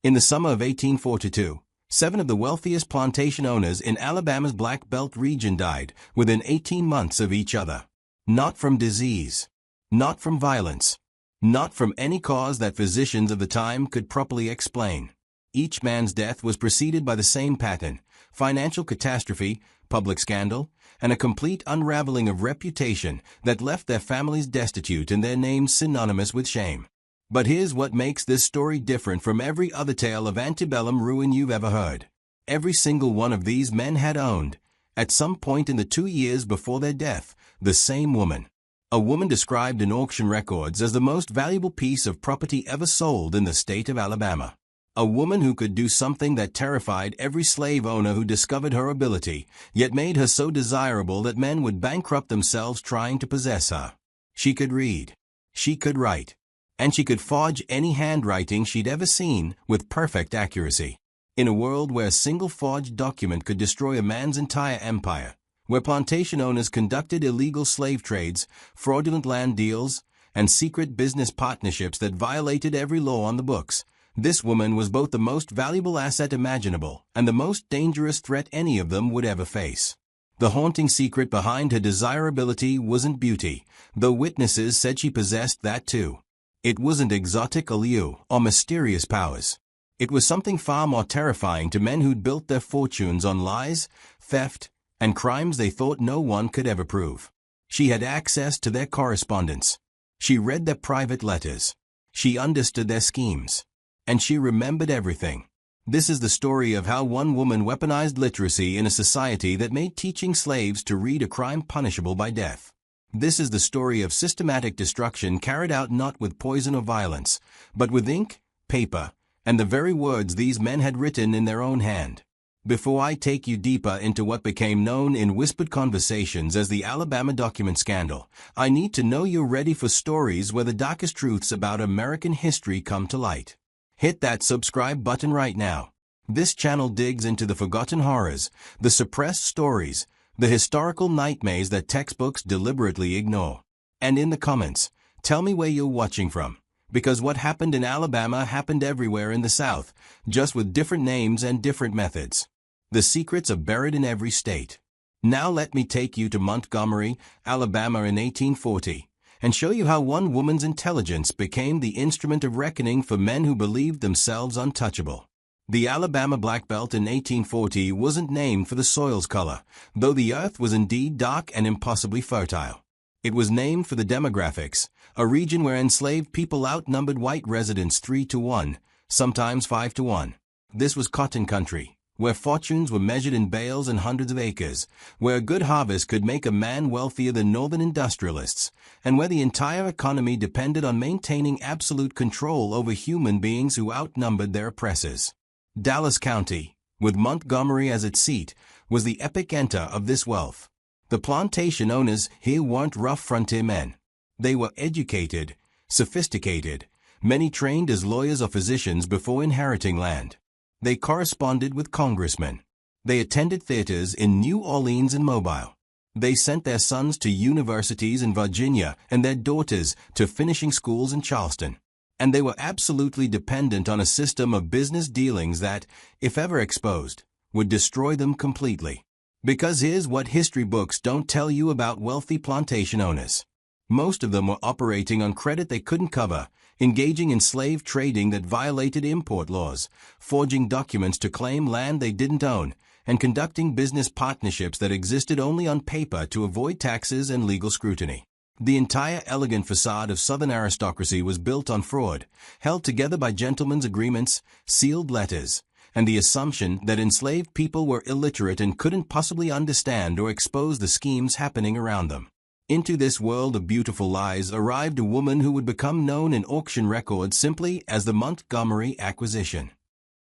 In the summer of 1842, 7 of the wealthiest plantation owners in Alabama's Black Belt region died within 18 months of each other. Not from disease. Not from violence. Not from any cause that physicians of the time could properly explain. Each man's death was preceded by the same pattern: financial catastrophe, public scandal, and a complete unraveling of reputation that left their families destitute and their names synonymous with shame. But here's what makes this story different from every other tale of antebellum ruin you've ever heard. Every single one of these men had owned, at some point in the 2 years before their death, the same woman. A woman described in auction records as the most valuable piece of property ever sold in the state of Alabama. A woman who could do something that terrified every slave owner who discovered her ability, yet made her so desirable that men would bankrupt themselves trying to possess her. She could read. She could write. And she could forge any handwriting she'd ever seen with perfect accuracy. In a world where a single forged document could destroy a man's entire empire, where plantation owners conducted illegal slave trades, fraudulent land deals, and secret business partnerships that violated every law on the books, this woman was both the most valuable asset imaginable and the most dangerous threat any of them would ever face. The haunting secret behind her desirability wasn't beauty, though witnesses said she possessed that too. It wasn't exotic allure or mysterious powers. It was something far more terrifying to men who'd built their fortunes on lies, theft, and crimes they thought no one could ever prove. She had access to their correspondence. She read their private letters. She understood their schemes. And she remembered everything. This is the story of how one woman weaponized literacy in a society that made teaching slaves to read a crime punishable by death. This is the story of systematic destruction carried out not with poison or violence, but with ink, paper, and the very words these men had written in their own hand. Before I take you deeper into what became known in whispered conversations as the Alabama document scandal, I need to know you're ready for stories where the darkest truths about American history come to light. Hit that subscribe button right now. This channel digs into the forgotten horrors, the suppressed stories, the historical nightmares that textbooks deliberately ignore. And in the comments, tell me where you're watching from, because what happened in Alabama happened everywhere in the South, just with different names and different methods. The secrets are buried in every state. Now let me take you to Montgomery, Alabama in 1840, and show you how one woman's intelligence became the instrument of reckoning for men who believed themselves untouchable. The Alabama Black Belt in 1840 wasn't named for the soil's color, though the earth was indeed dark and impossibly fertile. It was named for the demographics, a region where enslaved people outnumbered white residents 3-1, sometimes 5-1. This was cotton country, where fortunes were measured in bales and hundreds of acres, where a good harvest could make a man wealthier than northern industrialists, and where the entire economy depended on maintaining absolute control over human beings who outnumbered their oppressors. Dallas County, with Montgomery as its seat, was the epicenter of this wealth. The plantation owners here weren't rough frontier men. They were educated, sophisticated, many trained as lawyers or physicians before inheriting land. They corresponded with congressmen. They attended theaters in New Orleans and Mobile. They sent their sons to universities in Virginia and their daughters to finishing schools in Charleston. And they were absolutely dependent on a system of business dealings that, if ever exposed, would destroy them completely. Because here's what history books don't tell you about wealthy plantation owners. Most of them were operating on credit they couldn't cover, engaging in slave trading that violated import laws, forging documents to claim land they didn't own, and conducting business partnerships that existed only on paper to avoid taxes and legal scrutiny. The entire elegant facade of Southern aristocracy was built on fraud, held together by gentlemen's agreements, sealed letters, and the assumption that enslaved people were illiterate and couldn't possibly understand or expose the schemes happening around them. Into this world of beautiful lies arrived a woman who would become known in auction records simply as the Montgomery Acquisition.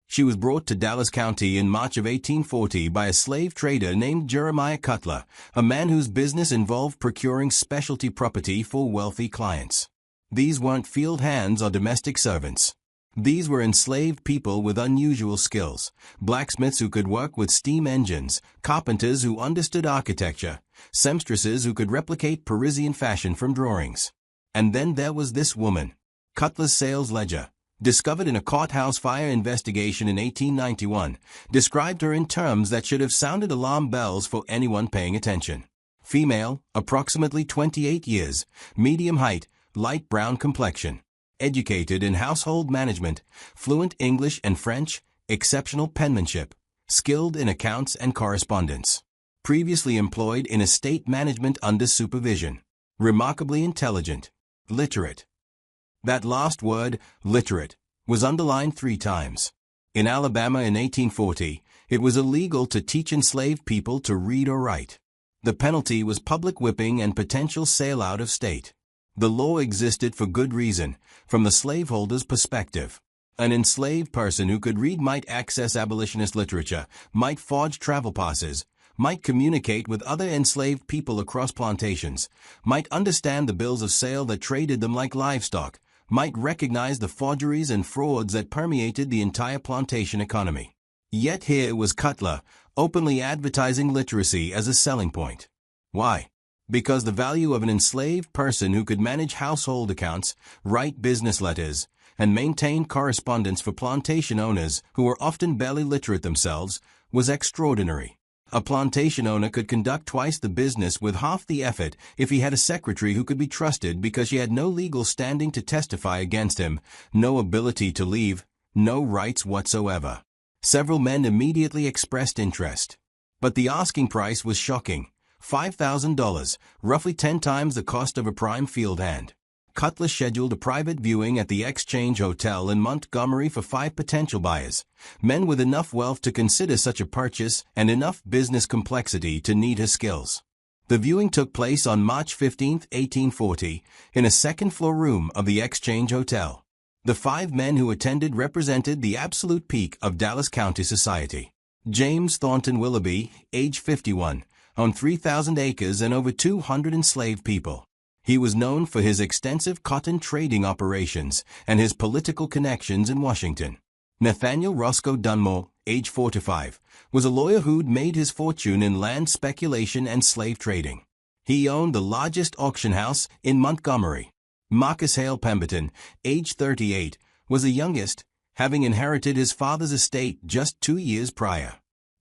She was brought to Dallas County in March of 1840 by a slave trader named Jeremiah Cutler, a man whose business involved procuring specialty property for wealthy clients. These weren't field hands or domestic servants. These were enslaved people with unusual skills, blacksmiths who could work with steam engines, carpenters who understood architecture, seamstresses who could replicate Parisian fashion from drawings. And then there was this woman, Cutler's sales ledger, discovered in a courthouse fire investigation in 1891, described her in terms that should have sounded alarm bells for anyone paying attention. Female, approximately 28 years, medium height, light brown complexion. Educated in household management, fluent English and French, exceptional penmanship, skilled in accounts and correspondence. Previously employed in estate management under supervision. Remarkably intelligent. Literate. That last word, literate, was underlined 3 times. In Alabama in 1840, it was illegal to teach enslaved people to read or write. The penalty was public whipping and potential sale out of state. The law existed for good reason, from the slaveholder's perspective. An enslaved person who could read might access abolitionist literature, might forge travel passes, might communicate with other enslaved people across plantations, might understand the bills of sale that traded them like livestock, might recognize the forgeries and frauds that permeated the entire plantation economy. Yet here was Cutler, openly advertising literacy as a selling point. Why? Because the value of an enslaved person who could manage household accounts, write business letters, and maintain correspondence for plantation owners who were often barely literate themselves was extraordinary. A plantation owner could conduct twice the business with half the effort if he had a secretary who could be trusted because she had no legal standing to testify against him, no ability to leave, no rights whatsoever. Several men immediately expressed interest. But the asking price was shocking. $5,000, roughly 10 times the cost of a prime field hand. Cutler scheduled a private viewing at the Exchange Hotel in Montgomery for 5 potential buyers, men with enough wealth to consider such a purchase and enough business complexity to need his skills. The viewing took place on March 15, 1840, in a second-floor room of the Exchange Hotel. The 5 men who attended represented the absolute peak of Dallas County society. James Thornton Willoughby, age 51, owned 3,000 acres and over 200 enslaved people. He was known for his extensive cotton trading operations and his political connections in Washington. Nathaniel Roscoe Dunmore, age 45, was a lawyer who'd made his fortune in land speculation and slave trading. He owned the largest auction house in Montgomery. Marcus Hale Pemberton, age 38, was the youngest, having inherited his father's estate just 2 years prior.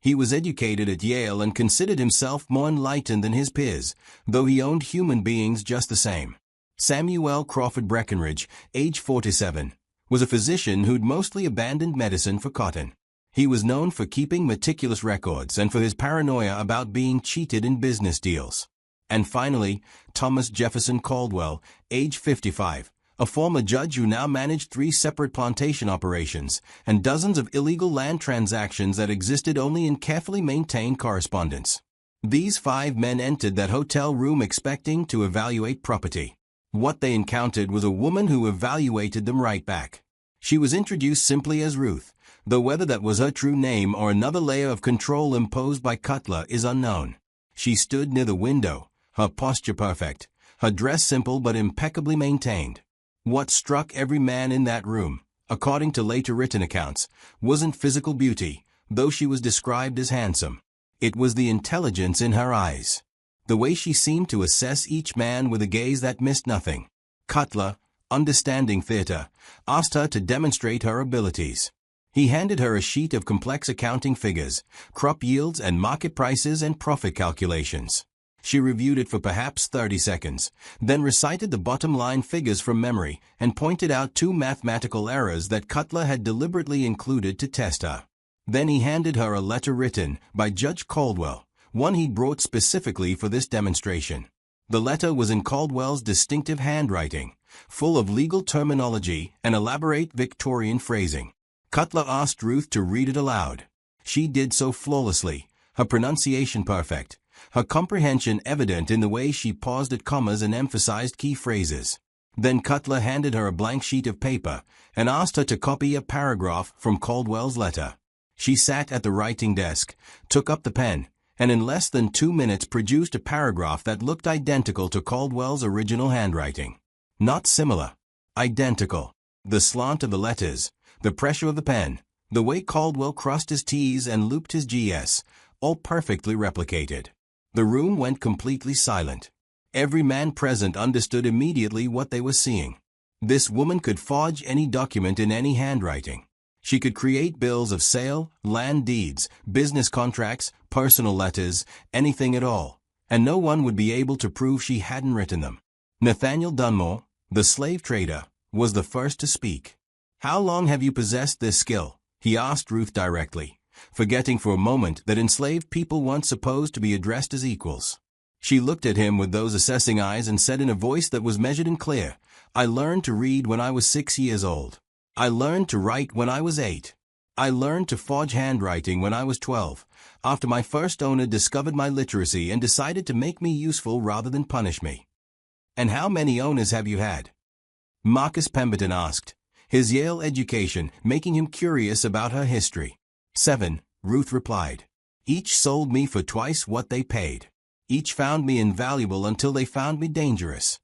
He was educated at Yale and considered himself more enlightened than his peers, though he owned human beings just the same. Samuel Crawford Breckinridge, age 47, was a physician who'd mostly abandoned medicine for cotton. He was known for keeping meticulous records and for his paranoia about being cheated in business deals. And finally, Thomas Jefferson Caldwell, age 55, a former judge who now managed 3 separate plantation operations and dozens of illegal land transactions that existed only in carefully maintained correspondence. These 5 men entered that hotel room expecting to evaluate property. What they encountered was a woman who evaluated them right back. She was introduced simply as Ruth, though whether that was her true name or another layer of control imposed by Cutler is unknown. She stood near the window, her posture perfect, her dress simple but impeccably maintained. What struck every man in that room, according to later written accounts, wasn't physical beauty, though she was described as handsome. It was the intelligence in her eyes. The way she seemed to assess each man with a gaze that missed nothing. Cutler, understanding theater, asked her to demonstrate her abilities. He handed her a sheet of complex accounting figures, crop yields and market prices and profit calculations. She reviewed it for perhaps 30 seconds, then recited the bottom-line figures from memory and pointed out 2 mathematical errors that Cutler had deliberately included to test her. Then he handed her a letter written by Judge Caldwell, one he brought specifically for this demonstration. The letter was in Caldwell's distinctive handwriting, full of legal terminology and elaborate Victorian phrasing. Cutler asked Ruth to read it aloud. She did so flawlessly, her pronunciation perfect, her comprehension evident in the way she paused at commas and emphasized key phrases. Then Cutler handed her a blank sheet of paper and asked her to copy a paragraph from Caldwell's letter. She sat at the writing desk, took up the pen, and in less than 2 minutes produced a paragraph that looked identical to Caldwell's original handwriting. Not similar. Identical. The slant of the letters, the pressure of the pen, the way Caldwell crossed his T's and looped his G's, all perfectly replicated. The room went completely silent. Every man present understood immediately what they were seeing. This woman could forge any document in any handwriting. She could create bills of sale, land deeds, business contracts, personal letters, anything at all, and no one would be able to prove she hadn't written them. Nathaniel Dunmore, the slave trader, was the first to speak. "How long have you possessed this skill?" he asked Ruth directly, forgetting for a moment that enslaved people weren't supposed to be addressed as equals. She looked at him with those assessing eyes and said in a voice that was measured and clear, "I learned to read when I was 6 years old. I learned to write when I was 8. I learned to forge handwriting when I was 12, after my first owner discovered my literacy and decided to make me useful rather than punish me." "And how many owners have you had?" Marcus Pemberton asked, his Yale education making him curious about her history. 7, Ruth replied. "Each sold me for twice what they paid. Each found me invaluable until they found me dangerous."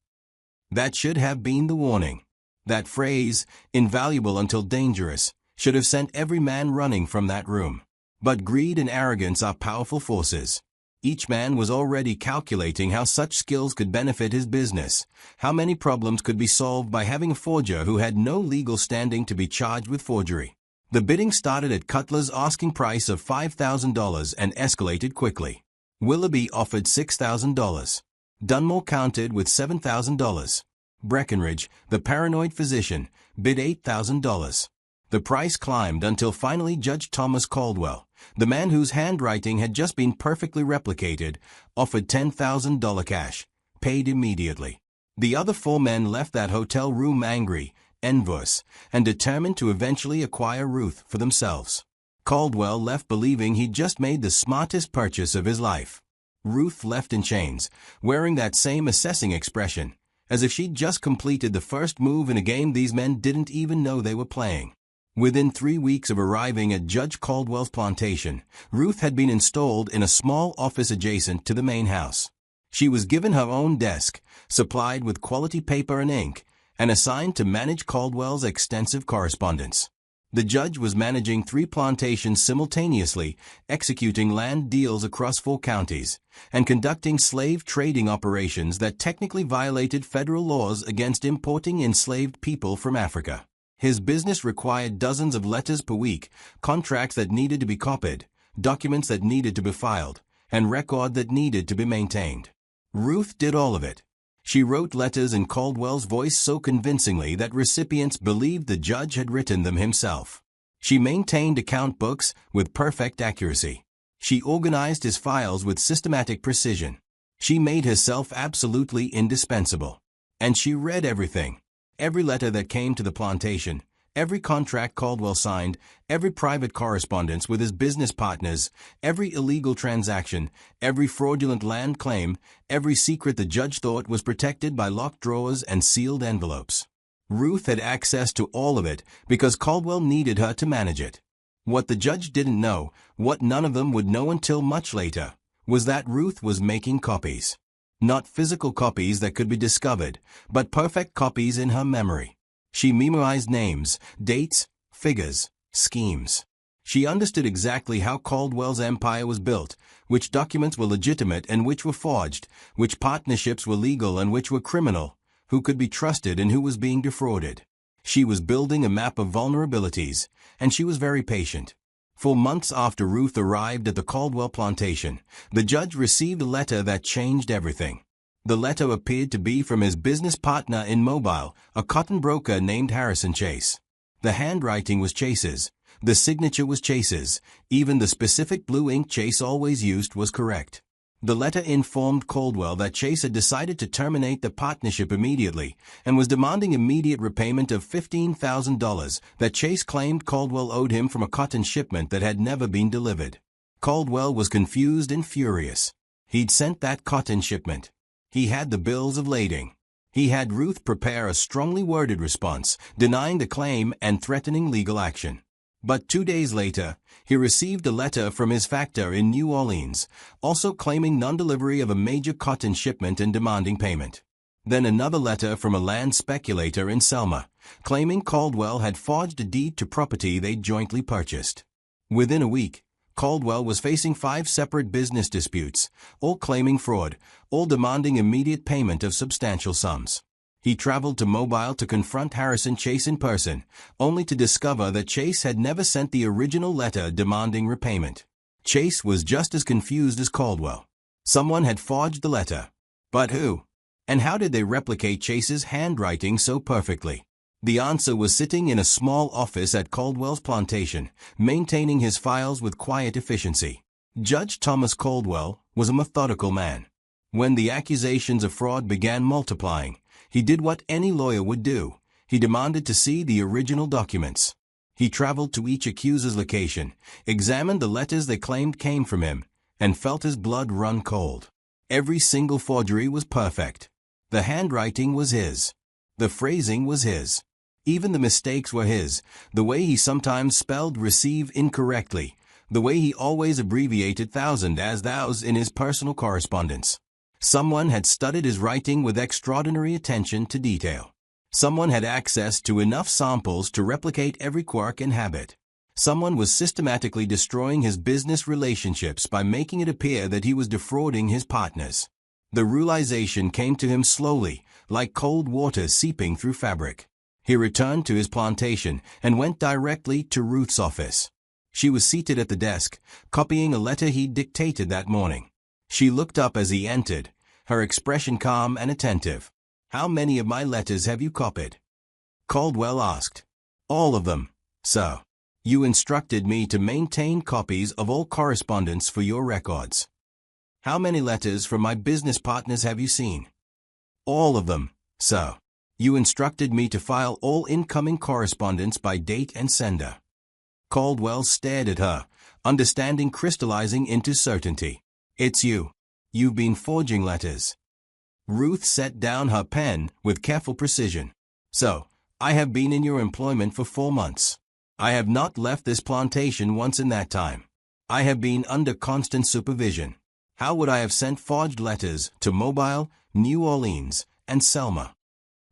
That should have been the warning. That phrase, invaluable until dangerous, should have sent every man running from that room. But greed and arrogance are powerful forces. Each man was already calculating how such skills could benefit his business, how many problems could be solved by having a forger who had no legal standing to be charged with forgery. The bidding started at Cutler's asking price of $5,000 and escalated quickly. Willoughby offered $6,000. Dunmore countered with $7,000. Breckenridge, the paranoid physician, bid $8,000. The price climbed until finally Judge Thomas Caldwell, the man whose handwriting had just been perfectly replicated, offered $10,000 cash, paid immediately. The other 4 men left that hotel room angry, envious, and determined to eventually acquire Ruth for themselves. Caldwell left believing he'd just made the smartest purchase of his life. Ruth left in chains, wearing that same assessing expression, as if she'd just completed the first move in a game these men didn't even know they were playing. Within 3 weeks of arriving at Judge Caldwell's plantation, Ruth had been installed in a small office adjacent to the main house. She was given her own desk, supplied with quality paper and ink, and assigned to manage Caldwell's extensive correspondence. The judge was managing 3 plantations simultaneously, executing land deals across 4 counties, and conducting slave trading operations that technically violated federal laws against importing enslaved people from Africa. His business required dozens of letters per week, contracts that needed to be copied, documents that needed to be filed, and record that needed to be maintained. Ruth did all of it. She wrote letters in Caldwell's voice so convincingly that recipients believed the judge had written them himself. She maintained account books with perfect accuracy. She organized his files with systematic precision. She made herself absolutely indispensable. And she read everything. Every letter that came to the plantation, every contract Caldwell signed, every private correspondence with his business partners, every illegal transaction, every fraudulent land claim, every secret the judge thought was protected by locked drawers and sealed envelopes. Ruth had access to all of it because Caldwell needed her to manage it. What the judge didn't know, what none of them would know until much later, was that Ruth was making copies. Not physical copies that could be discovered, but perfect copies in her memory. She memorized names, dates, figures, schemes. She understood exactly how Caldwell's empire was built, which documents were legitimate and which were forged, which partnerships were legal and which were criminal, who could be trusted and who was being defrauded. She was building a map of vulnerabilities, and she was very patient. For months after Ruth arrived at the Caldwell plantation, the judge received a letter that changed everything. The letter appeared to be from his business partner in Mobile, a cotton broker named Harrison Chase. The handwriting was Chase's. The signature was Chase's. Even the specific blue ink Chase always used was correct. The letter informed Caldwell that Chase had decided to terminate the partnership immediately and was demanding immediate repayment of $15,000 that Chase claimed Caldwell owed him from a cotton shipment that had never been delivered. Caldwell was confused and furious. He'd sent that cotton shipment. He had the bills of lading. He had Ruth prepare a strongly worded response, denying the claim and threatening legal action. But 2 days later, he received a letter from his factor in New Orleans, also claiming non-delivery of a major cotton shipment and demanding payment. Then another letter from a land speculator in Selma, claiming Caldwell had forged a deed to property they'd jointly purchased. Within a week, Caldwell was facing 5 separate business disputes, all claiming fraud, all demanding immediate payment of substantial sums. He traveled to Mobile to confront Harrison Chase in person, only to discover that Chase had never sent the original letter demanding repayment. Chase was just as confused as Caldwell. Someone had forged the letter. But who? And how did they replicate Chase's handwriting so perfectly? The answer was sitting in a small office at Caldwell's plantation, maintaining his files with quiet efficiency. Judge Thomas Caldwell was a methodical man. When the accusations of fraud began multiplying, he did what any lawyer would do. He demanded to see the original documents. He traveled to each accuser's location, examined the letters they claimed came from him, and felt his blood run cold. Every single forgery was perfect. The handwriting was his. The phrasing was his. Even the mistakes were his, the way he sometimes spelled receive incorrectly, the way he always abbreviated thousand as thous in his personal correspondence. Someone had studied his writing with extraordinary attention to detail. Someone had access to enough samples to replicate every quirk and habit. Someone was systematically destroying his business relationships by making it appear that he was defrauding his partners. The realization came to him slowly, like cold water seeping through fabric. He returned to his plantation and went directly to Ruth's office. She was seated at the desk, copying a letter he'd dictated that morning. She looked up as he entered, her expression calm and attentive. "How many of my letters have you copied?" Caldwell asked. "All of them, sir. You instructed me to maintain copies of all correspondence for your records." "How many letters from my business partners have you seen?" "All of them, sir. You instructed me to file all incoming correspondence by date and sender." Caldwell stared at her, understanding crystallizing into certainty. "It's you. You've been forging letters." Ruth set down her pen with careful precision. "So, I have been in your employment for 4 months. I have not left this plantation once in that time. I have been under constant supervision. How would I have sent forged letters to Mobile, New Orleans, and Selma?"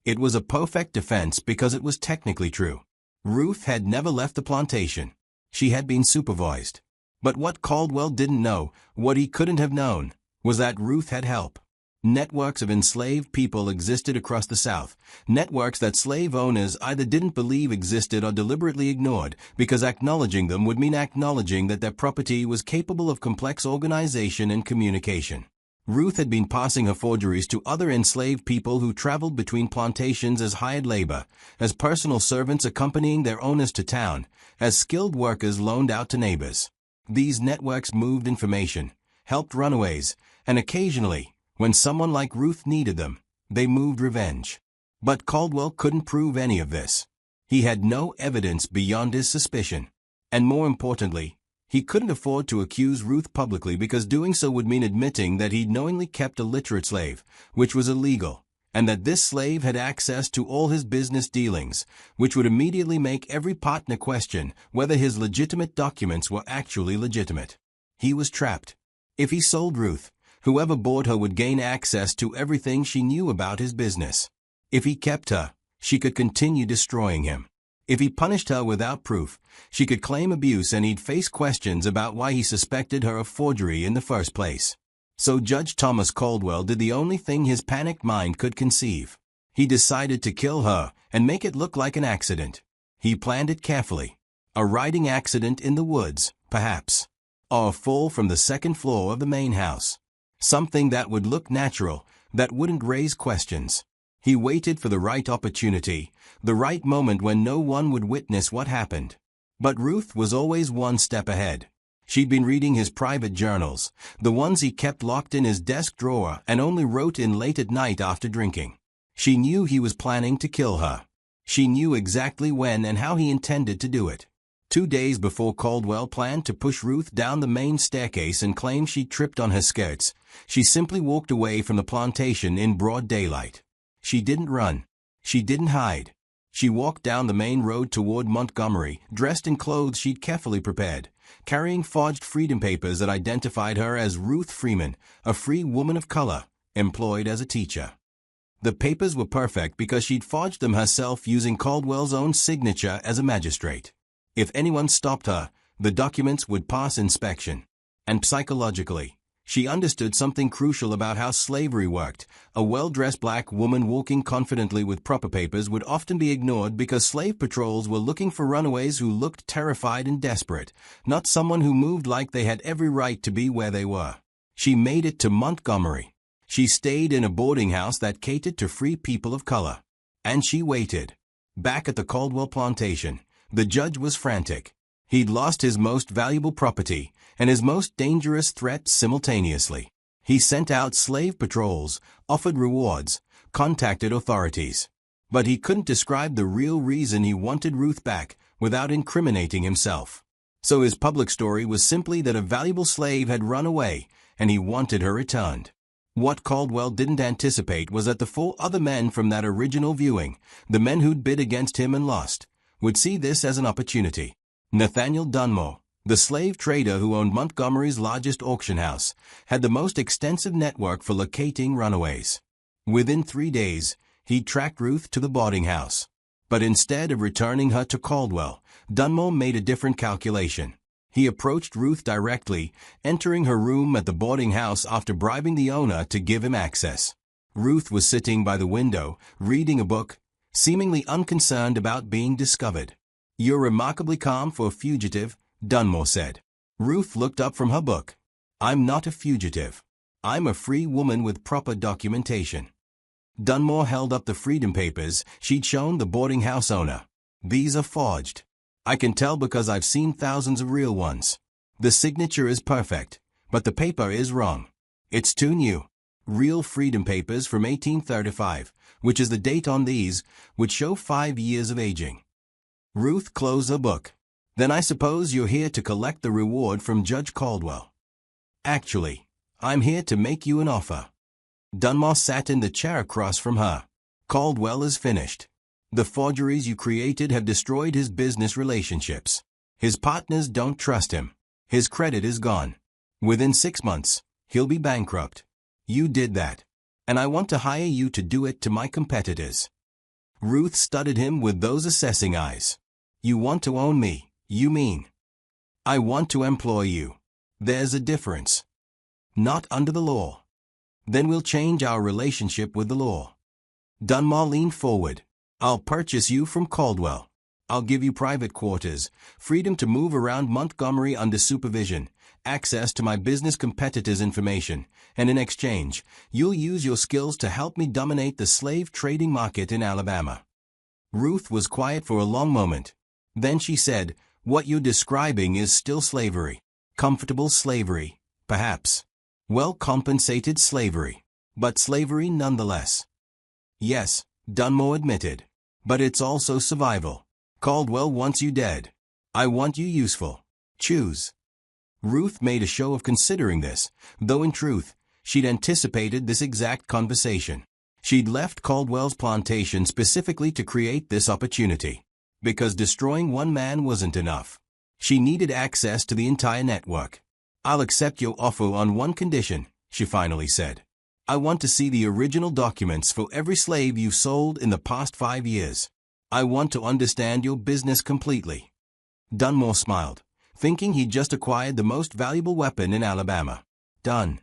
It was a perfect defense because it was technically true. Ruth had never left the plantation. She had been supervised. But what Caldwell didn't know, what he couldn't have known, was that Ruth had help. Networks of enslaved people existed across the South, networks that slave owners either didn't believe existed or deliberately ignored, because acknowledging them would mean acknowledging that their property was capable of complex organization and communication. Ruth had been passing her forgeries to other enslaved people who traveled between plantations as hired labor, as personal servants accompanying their owners to town, as skilled workers loaned out to neighbors. These networks moved information, helped runaways, and occasionally, when someone like Ruth needed them, they moved revenge. But Caldwell couldn't prove any of this. He had no evidence beyond his suspicion. And more importantly, he couldn't afford to accuse Ruth publicly because doing so would mean admitting that he'd knowingly kept a literate slave, which was illegal, and that this slave had access to all his business dealings, which would immediately make every partner question whether his legitimate documents were actually legitimate. He was trapped. If he sold Ruth, whoever bought her would gain access to everything she knew about his business. If he kept her, she could continue destroying him. If he punished her without proof, she could claim abuse and he'd face questions about why he suspected her of forgery in the first place. So Judge Thomas Caldwell did the only thing his panicked mind could conceive. He decided to kill her and make it look like an accident. He planned it carefully. A riding accident in the woods, perhaps. Or a fall from the second floor of the main house. Something that would look natural, that wouldn't raise questions. He waited for the right opportunity, the right moment when no one would witness what happened. But Ruth was always one step ahead. She'd been reading his private journals, the ones he kept locked in his desk drawer and only wrote in late at night after drinking. She knew he was planning to kill her. She knew exactly when and how he intended to do it. 2 days before Caldwell planned to push Ruth down the main staircase and claim she tripped on her skirts, she simply walked away from the plantation in broad daylight. She didn't run. She didn't hide. She walked down the main road toward Montgomery, dressed in clothes she'd carefully prepared, carrying forged freedom papers that identified her as Ruth Freeman, a free woman of color, employed as a teacher. The papers were perfect because she'd forged them herself using Caldwell's own signature as a magistrate. If anyone stopped her, the documents would pass inspection. And psychologically, She understood something crucial about how slavery worked. A well-dressed black woman walking confidently with proper papers would often be ignored because slave patrols were looking for runaways who looked terrified and desperate, not someone who moved like they had every right to be where they were. She made it to Montgomery. She stayed in a boarding house that catered to free people of color. And she waited. Back at the Caldwell plantation, the judge was frantic. He'd lost his most valuable property and his most dangerous threat simultaneously. He sent out slave patrols, offered rewards, contacted authorities. But he couldn't describe the real reason he wanted Ruth back without incriminating himself. So his public story was simply that a valuable slave had run away and he wanted her returned. What Caldwell didn't anticipate was that the 4 other men from that original viewing, the men who'd bid against him and lost, would see this as an opportunity. Nathaniel Dunmore, the slave trader who owned Montgomery's largest auction house, had the most extensive network for locating runaways. Within 3 days, he tracked Ruth to the boarding house. But instead of returning her to Caldwell, Dunmore made a different calculation. He approached Ruth directly, entering her room at the boarding house after bribing the owner to give him access. Ruth was sitting by the window, reading a book, seemingly unconcerned about being discovered. "You're remarkably calm for a fugitive," Dunmore said. Ruth looked up from her book. "I'm not a fugitive. I'm a free woman with proper documentation." Dunmore held up the freedom papers she'd shown the boarding house owner. "These are forged. I can tell because I've seen thousands of real ones. The signature is perfect, but the paper is wrong. It's too new." Real freedom papers from 1835, which is the date on these, would show 5 years of aging. Ruth closed her book. "Then I suppose you're here to collect the reward from Judge Caldwell." "Actually, I'm here to make you an offer." Dunmore sat in the chair across from her. "Caldwell is finished. The forgeries you created have destroyed his business relationships. His partners don't trust him. His credit is gone. Within 6 months, he'll be bankrupt. You did that. And I want to hire you to do it to my competitors." Ruth studied him with those assessing eyes. "You want to own me, you mean?" "I want to employ you. There's a difference." "Not under the law." "Then we'll change our relationship with the law." Dunmore leaned forward. "I'll purchase you from Caldwell. I'll give you private quarters, freedom to move around Montgomery under supervision, access to my business competitors' information, and in exchange, you'll use your skills to help me dominate the slave trading market in Alabama." Ruth was quiet for a long moment. Then she said, "What you're describing is still slavery. Comfortable slavery, perhaps. Well-compensated slavery. But slavery nonetheless." "Yes," Dunmore admitted. "But it's also survival. Caldwell wants you dead. I want you useful. Choose." Ruth made a show of considering this, though in truth, she'd anticipated this exact conversation. She'd left Caldwell's plantation specifically to create this opportunity. Because destroying one man wasn't enough. She needed access to the entire network. "I'll accept your offer on one condition," she finally said. "I want to see the original documents for every slave you've sold in the past 5 years. I want to understand your business completely." Dunmore smiled, thinking he'd just acquired the most valuable weapon in Alabama. Done.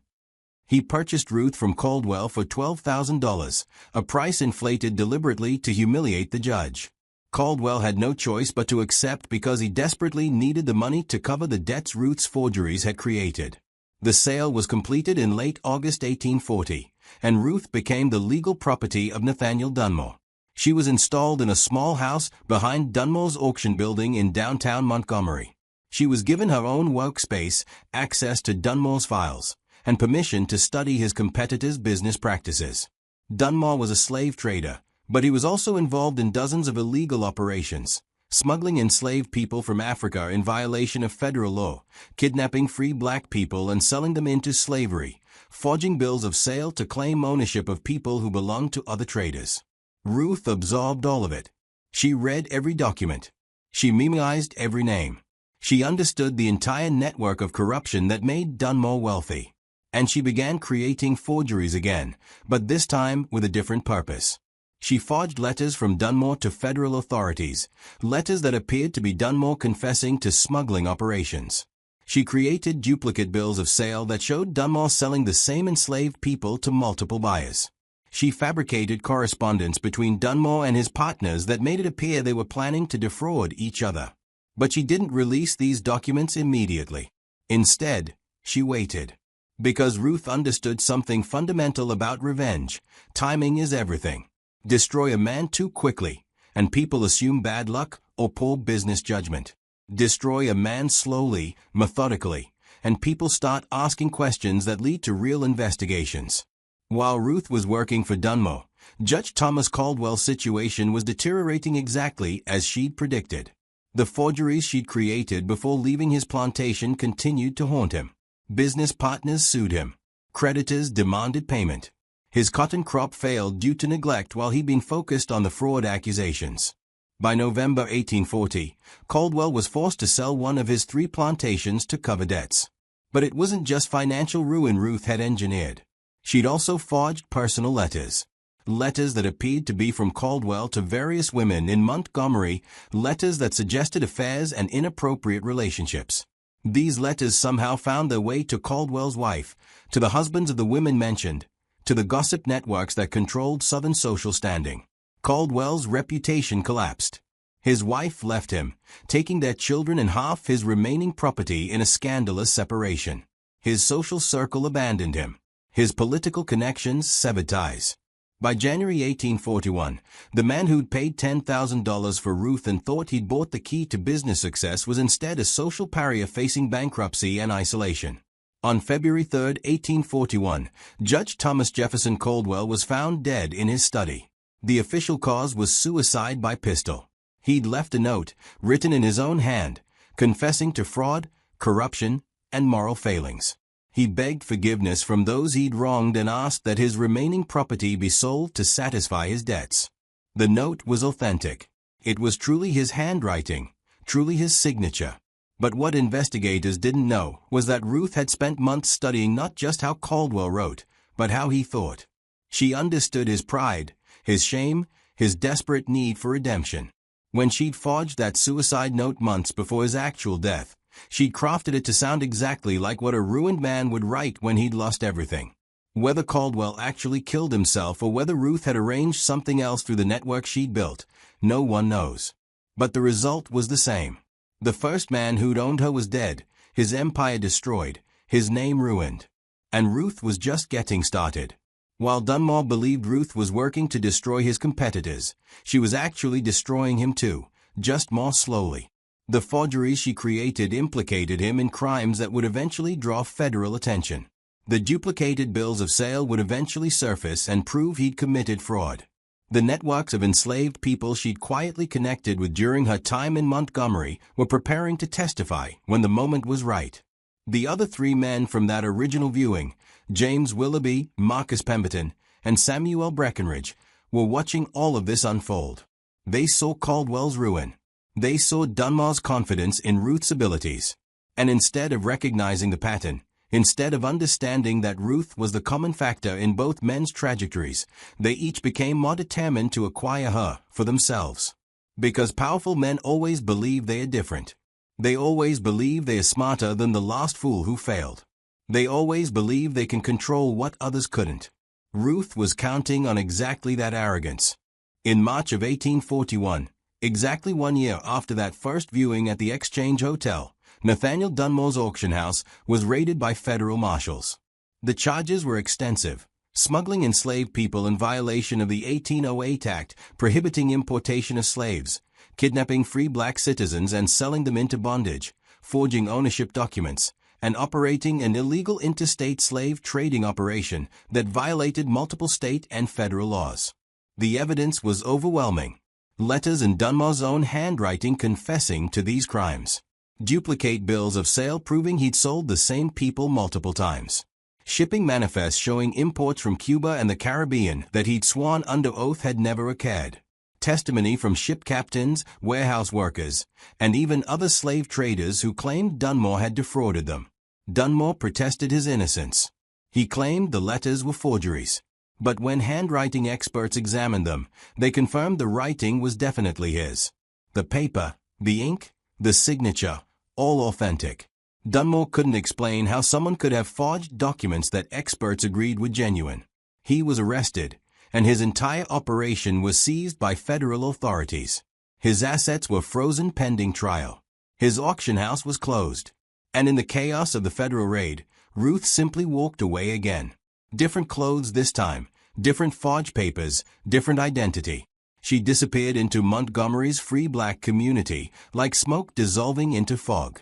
He purchased Ruth from Caldwell for $12,000, a price inflated deliberately to humiliate the judge. Caldwell had no choice but to accept because he desperately needed the money to cover the debts Ruth's forgeries had created. The sale was completed in late August 1840, and Ruth became the legal property of Nathaniel Dunmore. She was installed in a small house behind Dunmore's auction building in downtown Montgomery. She was given her own workspace, access to Dunmore's files, and permission to study his competitors' business practices. Dunmore was a slave trader, but he was also involved in dozens of illegal operations, smuggling enslaved people from Africa in violation of federal law, kidnapping free black people and selling them into slavery, forging bills of sale to claim ownership of people who belonged to other traders. Ruth absorbed all of it. She read every document. She memorized every name. She understood the entire network of corruption that made Dunmore wealthy. And she began creating forgeries again, but this time with a different purpose. She forged letters from Dunmore to federal authorities, letters that appeared to be Dunmore confessing to smuggling operations. She created duplicate bills of sale that showed Dunmore selling the same enslaved people to multiple buyers. She fabricated correspondence between Dunmore and his partners that made it appear they were planning to defraud each other. But she didn't release these documents immediately. Instead, she waited. Because Ruth understood something fundamental about revenge. Timing is everything. Destroy a man too quickly, and people assume bad luck or poor business judgment. Destroy a man slowly, methodically, and people start asking questions that lead to real investigations. While Ruth was working for Dunmore, Judge Thomas Caldwell's situation was deteriorating exactly as she'd predicted. The forgeries she'd created before leaving his plantation continued to haunt him. Business partners sued him. Creditors demanded payment. His cotton crop failed due to neglect while he'd been focused on the fraud accusations. By November 1840, Caldwell was forced to sell one of his 3 plantations to cover debts. But it wasn't just financial ruin Ruth had engineered. She'd also forged personal letters. Letters that appeared to be from Caldwell to various women in Montgomery, letters that suggested affairs and inappropriate relationships. These letters somehow found their way to Caldwell's wife, to the husbands of the women mentioned, to the gossip networks that controlled Southern social standing. Caldwell's reputation collapsed. His wife left him, taking their children and half his remaining property in a scandalous separation. His social circle abandoned him. His political connections severed ties. By January 1841, the man who'd paid $10,000 for Ruth and thought he'd bought the key to business success was instead a social pariah facing bankruptcy and isolation. On February 3, 1841, Judge Thomas Jefferson Caldwell was found dead in his study. The official cause was suicide by pistol. He'd left a note, written in his own hand, confessing to fraud, corruption, and moral failings. He begged forgiveness from those he'd wronged and asked that his remaining property be sold to satisfy his debts. The note was authentic. It was truly his handwriting, truly his signature. But what investigators didn't know was that Ruth had spent months studying not just how Caldwell wrote, but how he thought. She understood his pride, his shame, his desperate need for redemption. When she'd forged that suicide note months before his actual death, she'd crafted it to sound exactly like what a ruined man would write when he'd lost everything. Whether Caldwell actually killed himself or whether Ruth had arranged something else through the network she'd built, no one knows. But the result was the same. The first man who'd owned her was dead, his empire destroyed, his name ruined. And Ruth was just getting started. While Dunmore believed Ruth was working to destroy his competitors, she was actually destroying him too, just more slowly. The forgeries she created implicated him in crimes that would eventually draw federal attention. The duplicated bills of sale would eventually surface and prove he'd committed fraud. The networks of enslaved people she'd quietly connected with during her time in Montgomery were preparing to testify when the moment was right. The other 3 men from that original viewing, James Willoughby, Marcus Pemberton, and Samuel Breckinridge, were watching all of this unfold. They saw Caldwell's ruin. They saw Dunmore's confidence in Ruth's abilities. And instead of recognizing the pattern, instead of understanding that Ruth was the common factor in both men's trajectories, they each became more determined to acquire her for themselves. Because powerful men always believe they are different. They always believe they are smarter than the last fool who failed. They always believe they can control what others couldn't. Ruth was counting on exactly that arrogance. In March of 1841, exactly 1 year after that first viewing at the Exchange Hotel, Nathaniel Dunmore's auction house was raided by federal marshals. The charges were extensive: smuggling enslaved people in violation of the 1808 Act prohibiting importation of slaves, kidnapping free black citizens and selling them into bondage, forging ownership documents, and operating an illegal interstate slave trading operation that violated multiple state and federal laws. The evidence was overwhelming. Letters in Dunmore's own handwriting confessing to these crimes. Duplicate bills of sale proving he'd sold the same people multiple times. Shipping manifests showing imports from Cuba and the Caribbean that he'd sworn under oath had never occurred. Testimony from ship captains, warehouse workers, and even other slave traders who claimed Dunmore had defrauded them. Dunmore protested his innocence. He claimed the letters were forgeries. But when handwriting experts examined them, they confirmed the writing was definitely his. The paper, the ink, the signature, all authentic. Dunmore couldn't explain how someone could have forged documents that experts agreed were genuine. He was arrested, and his entire operation was seized by federal authorities. His assets were frozen pending trial. His auction house was closed. And in the chaos of the federal raid, Ruth simply walked away again. Different clothes this time, different forged papers, different identity. She disappeared into Montgomery's free black community, like smoke dissolving into fog.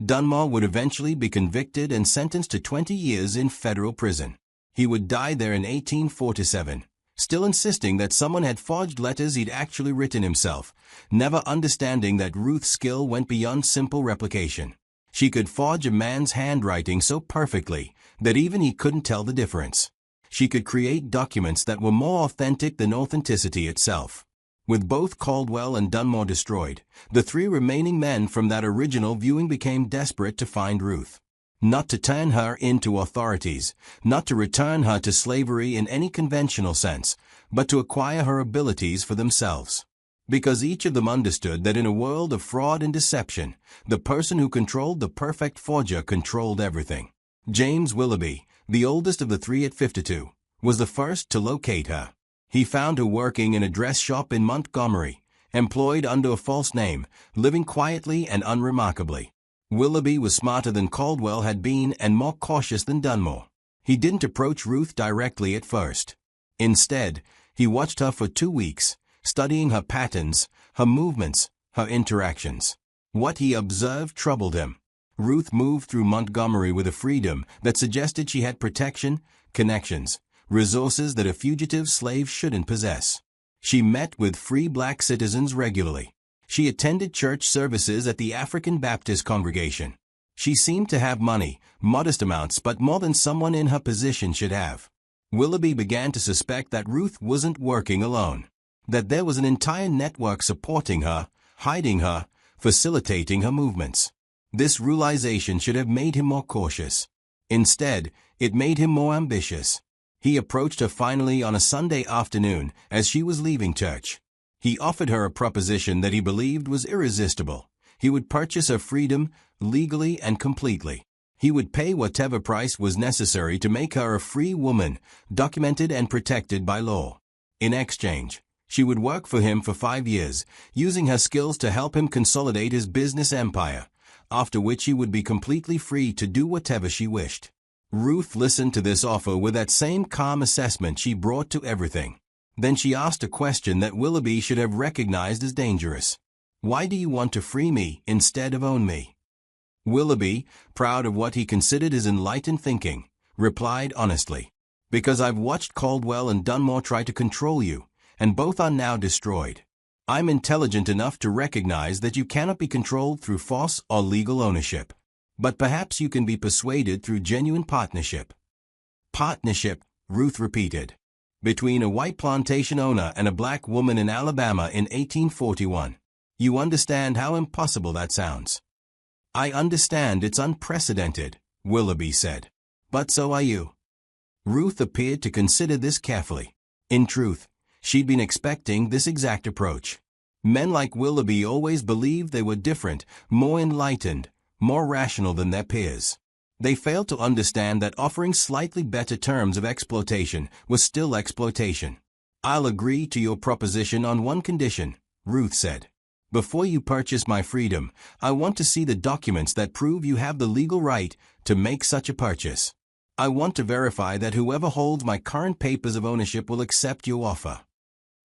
Dunmore would eventually be convicted and sentenced to 20 years in federal prison. He would die there in 1847, still insisting that someone had forged letters he'd actually written himself, never understanding that Ruth's skill went beyond simple replication. She could forge a man's handwriting so perfectly that even he couldn't tell the difference. She could create documents that were more authentic than authenticity itself. With both Caldwell and Dunmore destroyed, the three remaining men from that original viewing became desperate to find Ruth. Not to turn her into authorities, not to return her to slavery in any conventional sense, but to acquire her abilities for themselves. Because each of them understood that in a world of fraud and deception, the person who controlled the perfect forger controlled everything. James Willoughby, the oldest of the three at 52, was the first to locate her. He found her working in a dress shop in Montgomery, employed under a false name, living quietly and unremarkably. Willoughby was smarter than Caldwell had been and more cautious than Dunmore. He didn't approach Ruth directly at first. Instead, he watched her for 2 weeks, studying her patterns, her movements, her interactions. What he observed troubled him. Ruth moved through Montgomery with a freedom that suggested she had protection, connections, resources that a fugitive slave shouldn't possess. She met with free black citizens regularly. She attended church services at the African Baptist congregation. She seemed to have money, modest amounts, but more than someone in her position should have. Willoughby began to suspect that Ruth wasn't working alone, that there was an entire network supporting her, hiding her, facilitating her movements. This realization should have made him more cautious. Instead, it made him more ambitious. He approached her finally on a Sunday afternoon as she was leaving church. He offered her a proposition that he believed was irresistible. He would purchase her freedom, legally and completely. He would pay whatever price was necessary to make her a free woman, documented and protected by law. In exchange, she would work for him for 5 years, using her skills to help him consolidate his business empire, after which she would be completely free to do whatever she wished. Ruth listened to this offer with that same calm assessment she brought to everything. Then she asked a question that Willoughby should have recognized as dangerous. "Why do you want to free me instead of own me?" Willoughby, proud of what he considered his enlightened thinking, replied honestly, "Because I've watched Caldwell and Dunmore try to control you, and both are now destroyed. I'm intelligent enough to recognize that you cannot be controlled through force or legal ownership. But perhaps you can be persuaded through genuine partnership." Partnership, Ruth repeated. Between a white plantation owner and a black woman in Alabama in 1841. You understand how impossible that sounds. "I understand it's unprecedented," Willoughby said. "But so are you." Ruth appeared to consider this carefully. In truth, she'd been expecting this exact approach. Men like Willoughby always believed they were different, more enlightened, more rational than their peers. They failed to understand that offering slightly better terms of exploitation was still exploitation. "I'll agree to your proposition on one condition," Ruth said. "Before you purchase my freedom, I want to see the documents that prove you have the legal right to make such a purchase. I want to verify that whoever holds my current papers of ownership will accept your offer."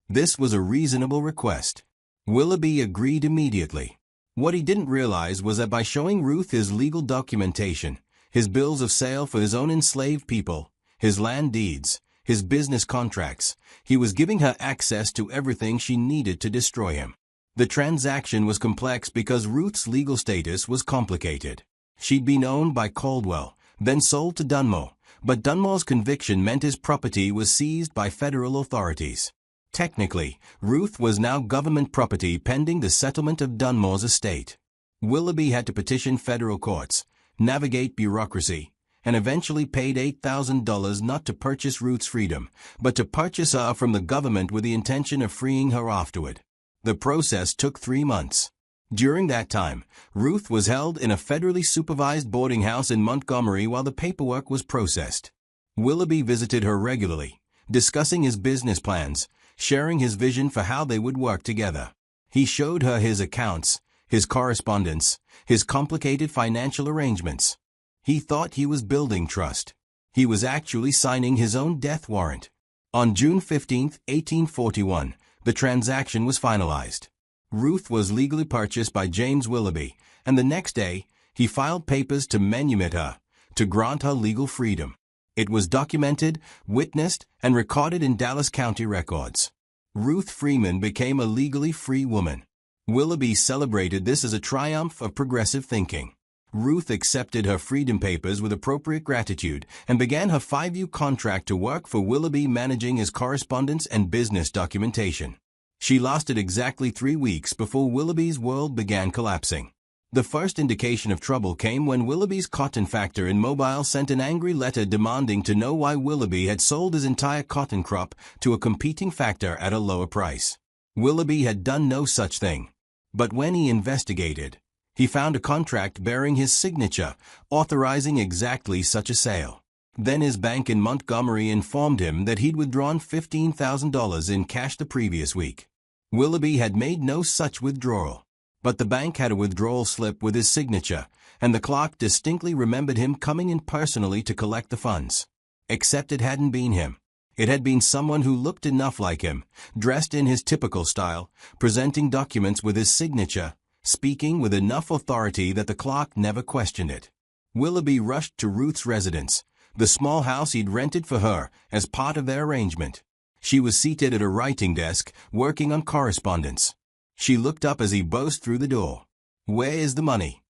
This was a reasonable request. Willoughby agreed immediately. What he didn't realize was that by showing Ruth his legal documentation, his bills of sale for his own enslaved people, his land deeds, his business contracts, he was giving her access to everything she needed to destroy him. The transaction was complex because Ruth's legal status was complicated. She'd been owned by Caldwell, then sold to Dunmore, but Dunmore's conviction meant his property was seized by federal authorities. Technically, Ruth was now government property pending the settlement of Dunmore's estate. Willoughby had to petition federal courts, navigate bureaucracy, and eventually paid $8,000 not to purchase Ruth's freedom, but to purchase her from the government with the intention of freeing her afterward. The process took 3 months. During that time, Ruth was held in a federally supervised boarding house in Montgomery while the paperwork was processed. Willoughby visited her regularly, discussing his business plans, sharing his vision for how they would work together. He showed her his accounts, his correspondence, his complicated financial arrangements. He thought he was building trust. He was actually signing his own death warrant. On June 15, 1841, the transaction was finalized. Ruth was legally purchased by James Willoughby, and the next day, he filed papers to manumit her, to grant her legal freedom. It was documented, witnessed, and recorded in Dallas County records. Ruth Freeman became a legally free woman. Willoughby celebrated this as a triumph of progressive thinking. Ruth accepted her freedom papers with appropriate gratitude and began her 5-year contract to work for Willoughby, managing his correspondence and business documentation. She lasted exactly 3 weeks before Willoughby's world began collapsing. The first indication of trouble came when Willoughby's cotton factor in Mobile sent an angry letter demanding to know why Willoughby had sold his entire cotton crop to a competing factor at a lower price. Willoughby had done no such thing. But when he investigated, he found a contract bearing his signature, authorizing exactly such a sale. Then his bank in Montgomery informed him that he'd withdrawn $15,000 in cash the previous week. Willoughby had made no such withdrawal. But the bank had a withdrawal slip with his signature, and the clerk distinctly remembered him coming in personally to collect the funds. Except it hadn't been him. It had been someone who looked enough like him, dressed in his typical style, presenting documents with his signature, speaking with enough authority that the clerk never questioned it. Willoughby rushed to Ruth's residence, the small house he'd rented for her as part of their arrangement. She was seated at a writing desk, working on correspondence. She looked up as he burst through the door. "Where is the money?"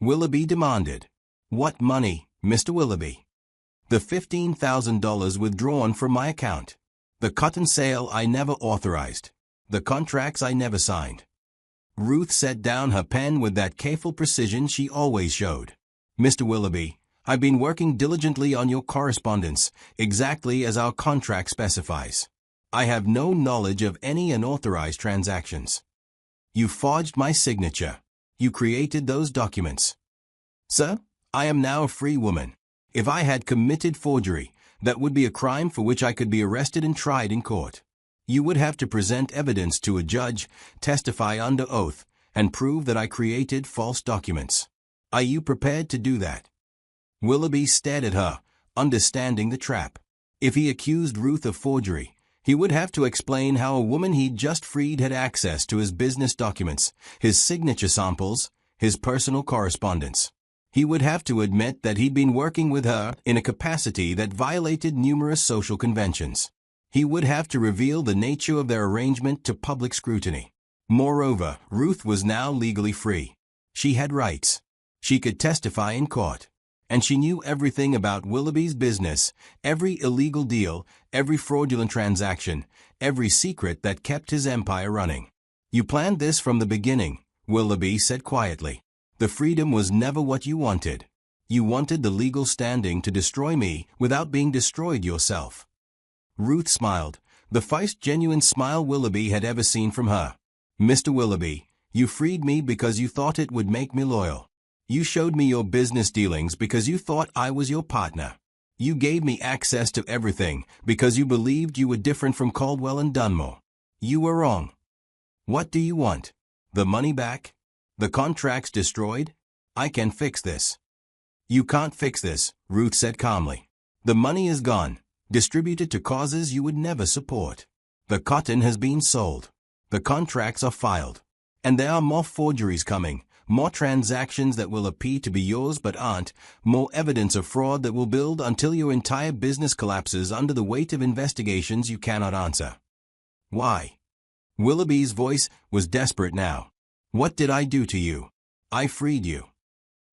Willoughby demanded. "What money, Mr. Willoughby?" "The $15,000 withdrawn from my account. The cotton sale I never authorized. The contracts I never signed." Ruth set down her pen with that careful precision she always showed. "Mr. Willoughby, I've been working diligently on your correspondence, exactly as our contract specifies. I have no knowledge of any unauthorized transactions. You forged my signature. You created those documents. Sir, I am now a free woman. If I had committed forgery, that would be a crime for which I could be arrested and tried in court. You would have to present evidence to a judge, testify under oath, and prove that I created false documents. Are you prepared to do that?" Willoughby stared at her, understanding the trap. If he accused Ruth of forgery, he would have to explain how a woman he'd just freed had access to his business documents, his signature samples, his personal correspondence. He would have to admit that he'd been working with her in a capacity that violated numerous social conventions. He would have to reveal the nature of their arrangement to public scrutiny. Moreover, Ruth was now legally free. She had rights. She could testify in court. And she knew everything about Willoughby's business, every illegal deal, every fraudulent transaction, every secret that kept his empire running. "You planned this from the beginning," Willoughby said quietly. "The freedom was never what you wanted. You wanted the legal standing to destroy me without being destroyed yourself." Ruth smiled, the first genuine smile Willoughby had ever seen from her. "Mr. Willoughby, you freed me because you thought it would make me loyal. You showed me your business dealings because you thought I was your partner. You gave me access to everything because you believed you were different from Caldwell and Dunmore. You were wrong. What do you want? The money back? The contracts destroyed? I can fix this." "You can't fix this," Ruth said calmly. "The money is gone, distributed to causes you would never support. The cotton has been sold. The contracts are filed. And there are more forgeries coming. More transactions that will appear to be yours but aren't, more evidence of fraud that will build until your entire business collapses under the weight of investigations you cannot answer." "Why?" Willoughby's voice was desperate now. "What did I do to you? I freed you."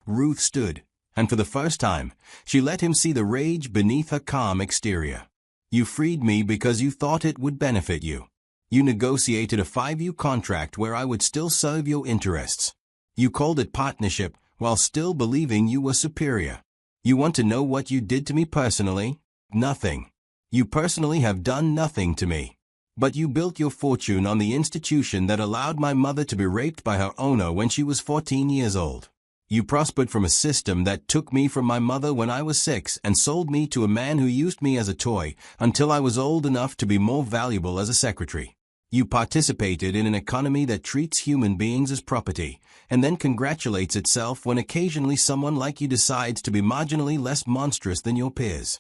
Ruth stood, and for the first time, she let him see the rage beneath her calm exterior. "You freed me because you thought it would benefit you. You negotiated a 5-year contract where I would still serve your interests. You called it partnership while still believing you were superior. You want to know what you did to me personally? Nothing. You personally have done nothing to me. But you built your fortune on the institution that allowed my mother to be raped by her owner when she was 14 years old. You prospered from a system that took me from my mother when I was 6 and sold me to a man who used me as a toy until I was old enough to be more valuable as a secretary. You participated in an economy that treats human beings as property and then congratulates itself when occasionally someone like you decides to be marginally less monstrous than your peers.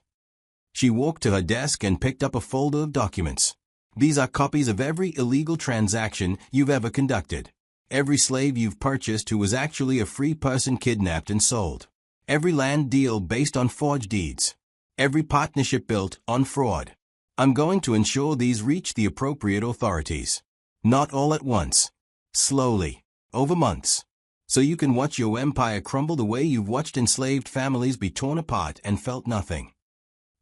She walked to her desk and picked up a folder of documents. These are copies of every illegal transaction you've ever conducted. Every slave you've purchased who was actually a free person kidnapped and sold. Every land deal based on forged deeds. Every partnership built on fraud. I'm going to ensure these reach the appropriate authorities. Not all at once. Slowly. Over months. So you can watch your empire crumble the way you've watched enslaved families be torn apart and felt nothing.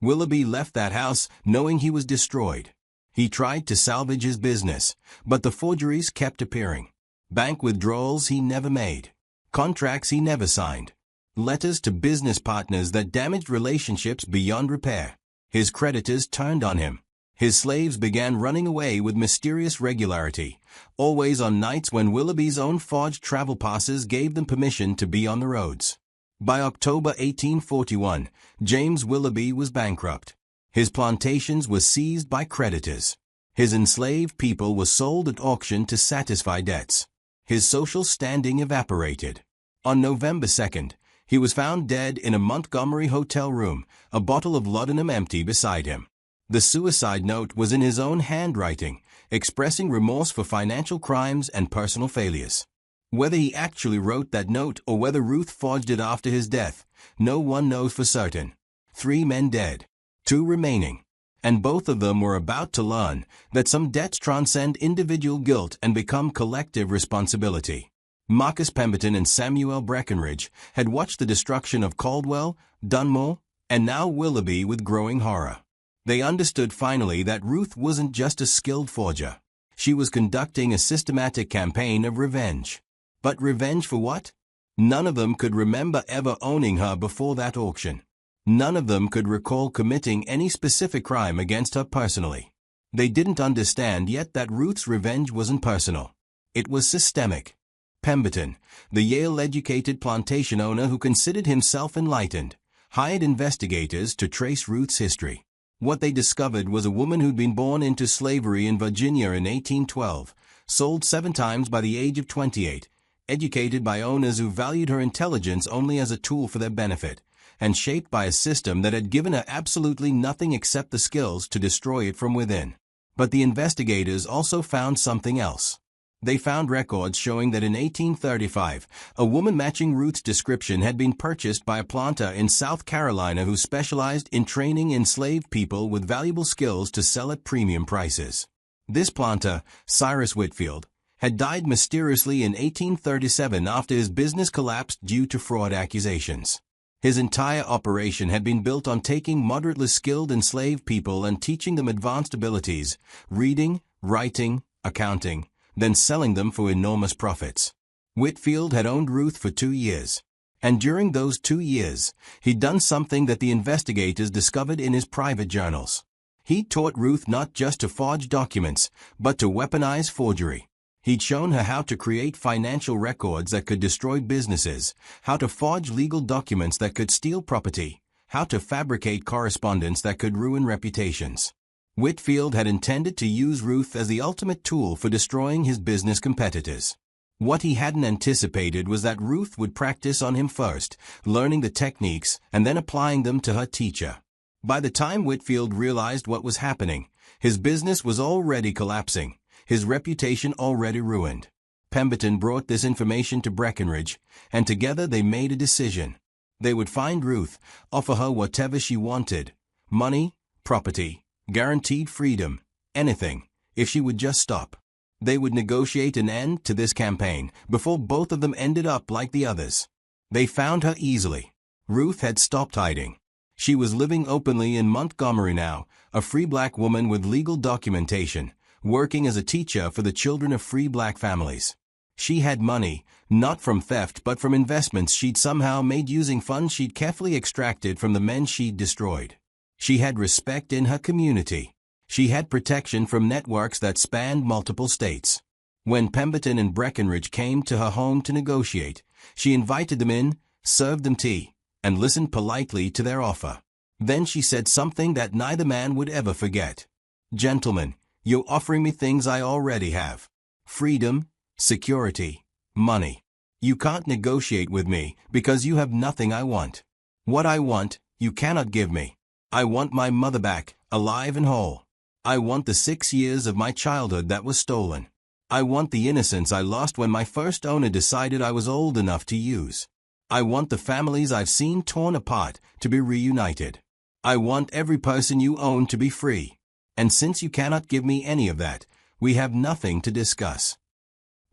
Willoughby left that house knowing he was destroyed. He tried to salvage his business, but the forgeries kept appearing. Bank withdrawals he never made. Contracts he never signed. Letters to business partners that damaged relationships beyond repair. His creditors turned on him. His slaves began running away with mysterious regularity, always on nights when Willoughby's own forged travel passes gave them permission to be on the roads. By October 1841, James Willoughby was bankrupt. His plantations were seized by creditors. His enslaved people were sold at auction to satisfy debts. His social standing evaporated. On November 2nd, he was found dead in a Montgomery hotel room, a bottle of laudanum empty beside him. The suicide note was in his own handwriting, expressing remorse for financial crimes and personal failures. Whether he actually wrote that note or whether Ruth forged it after his death, no one knows for certain. 3 men dead. 2 remaining. And both of them were about to learn that some debts transcend individual guilt and become collective responsibility. Marcus Pemberton and Samuel Breckinridge had watched the destruction of Caldwell, Dunmore, and now Willoughby with growing horror. They understood finally that Ruth wasn't just a skilled forger. She was conducting a systematic campaign of revenge. But revenge for what? None of them could remember ever owning her before that auction. None of them could recall committing any specific crime against her personally. They didn't understand yet that Ruth's revenge wasn't personal. It was systemic. Pemberton, the Yale-educated plantation owner who considered himself enlightened, hired investigators to trace Ruth's history. What they discovered was a woman who'd been born into slavery in Virginia in 1812, sold 7 times by the age of 28, educated by owners who valued her intelligence only as a tool for their benefit, and shaped by a system that had given her absolutely nothing except the skills to destroy it from within. But the investigators also found something else. They found records showing that in 1835, a woman matching Ruth's description had been purchased by a planter in South Carolina who specialized in training enslaved people with valuable skills to sell at premium prices. This planter, Cyrus Whitfield, had died mysteriously in 1837 after his business collapsed due to fraud accusations. His entire operation had been built on taking moderately skilled enslaved people and teaching them advanced abilities, reading, writing, accounting, then selling them for enormous profits. Whitfield had owned Ruth for 2 years. And during those 2 years, he'd done something that the investigators discovered in his private journals. He taught Ruth not just to forge documents, but to weaponize forgery. He'd shown her how to create financial records that could destroy businesses, how to forge legal documents that could steal property, how to fabricate correspondence that could ruin reputations. Whitfield had intended to use Ruth as the ultimate tool for destroying his business competitors. What he hadn't anticipated was that Ruth would practice on him first, learning the techniques and then applying them to her teacher. By the time Whitfield realized what was happening, his business was already collapsing, his reputation already ruined. Pemberton brought this information to Breckinridge, and together they made a decision. They would find Ruth, offer her whatever she wanted, money, property, guaranteed freedom, anything, if she would just stop. They would negotiate an end to this campaign before both of them ended up like the others. They found her easily. Ruth had stopped hiding. She was living openly in Montgomery now, a free black woman with legal documentation, working as a teacher for the children of free black families. She had money, not from theft but from investments she'd somehow made using funds she'd carefully extracted from the men she'd destroyed. She had respect in her community. She had protection from networks that spanned multiple states. When Pemberton and Breckinridge came to her home to negotiate, she invited them in, served them tea, and listened politely to their offer. Then she said something that neither man would ever forget. "Gentlemen, you're offering me things I already have. Freedom, security, money. You can't negotiate with me because you have nothing I want. What I want, you cannot give me. I want my mother back, alive and whole. I want the 6 years of my childhood that was stolen. I want the innocence I lost when my first owner decided I was old enough to use. I want the families I've seen torn apart to be reunited. I want every person you own to be free. And since you cannot give me any of that, we have nothing to discuss."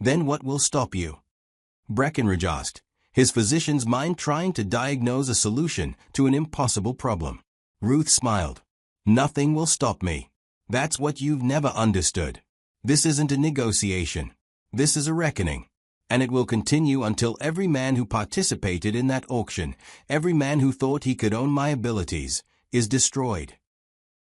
"Then what will stop you?" Breckinridge asked, his physician's mind trying to diagnose a solution to an impossible problem. Ruth smiled. "Nothing will stop me. That's what you've never understood. This isn't a negotiation. This is a reckoning. And it will continue until every man who participated in that auction, every man who thought he could own my abilities, is destroyed."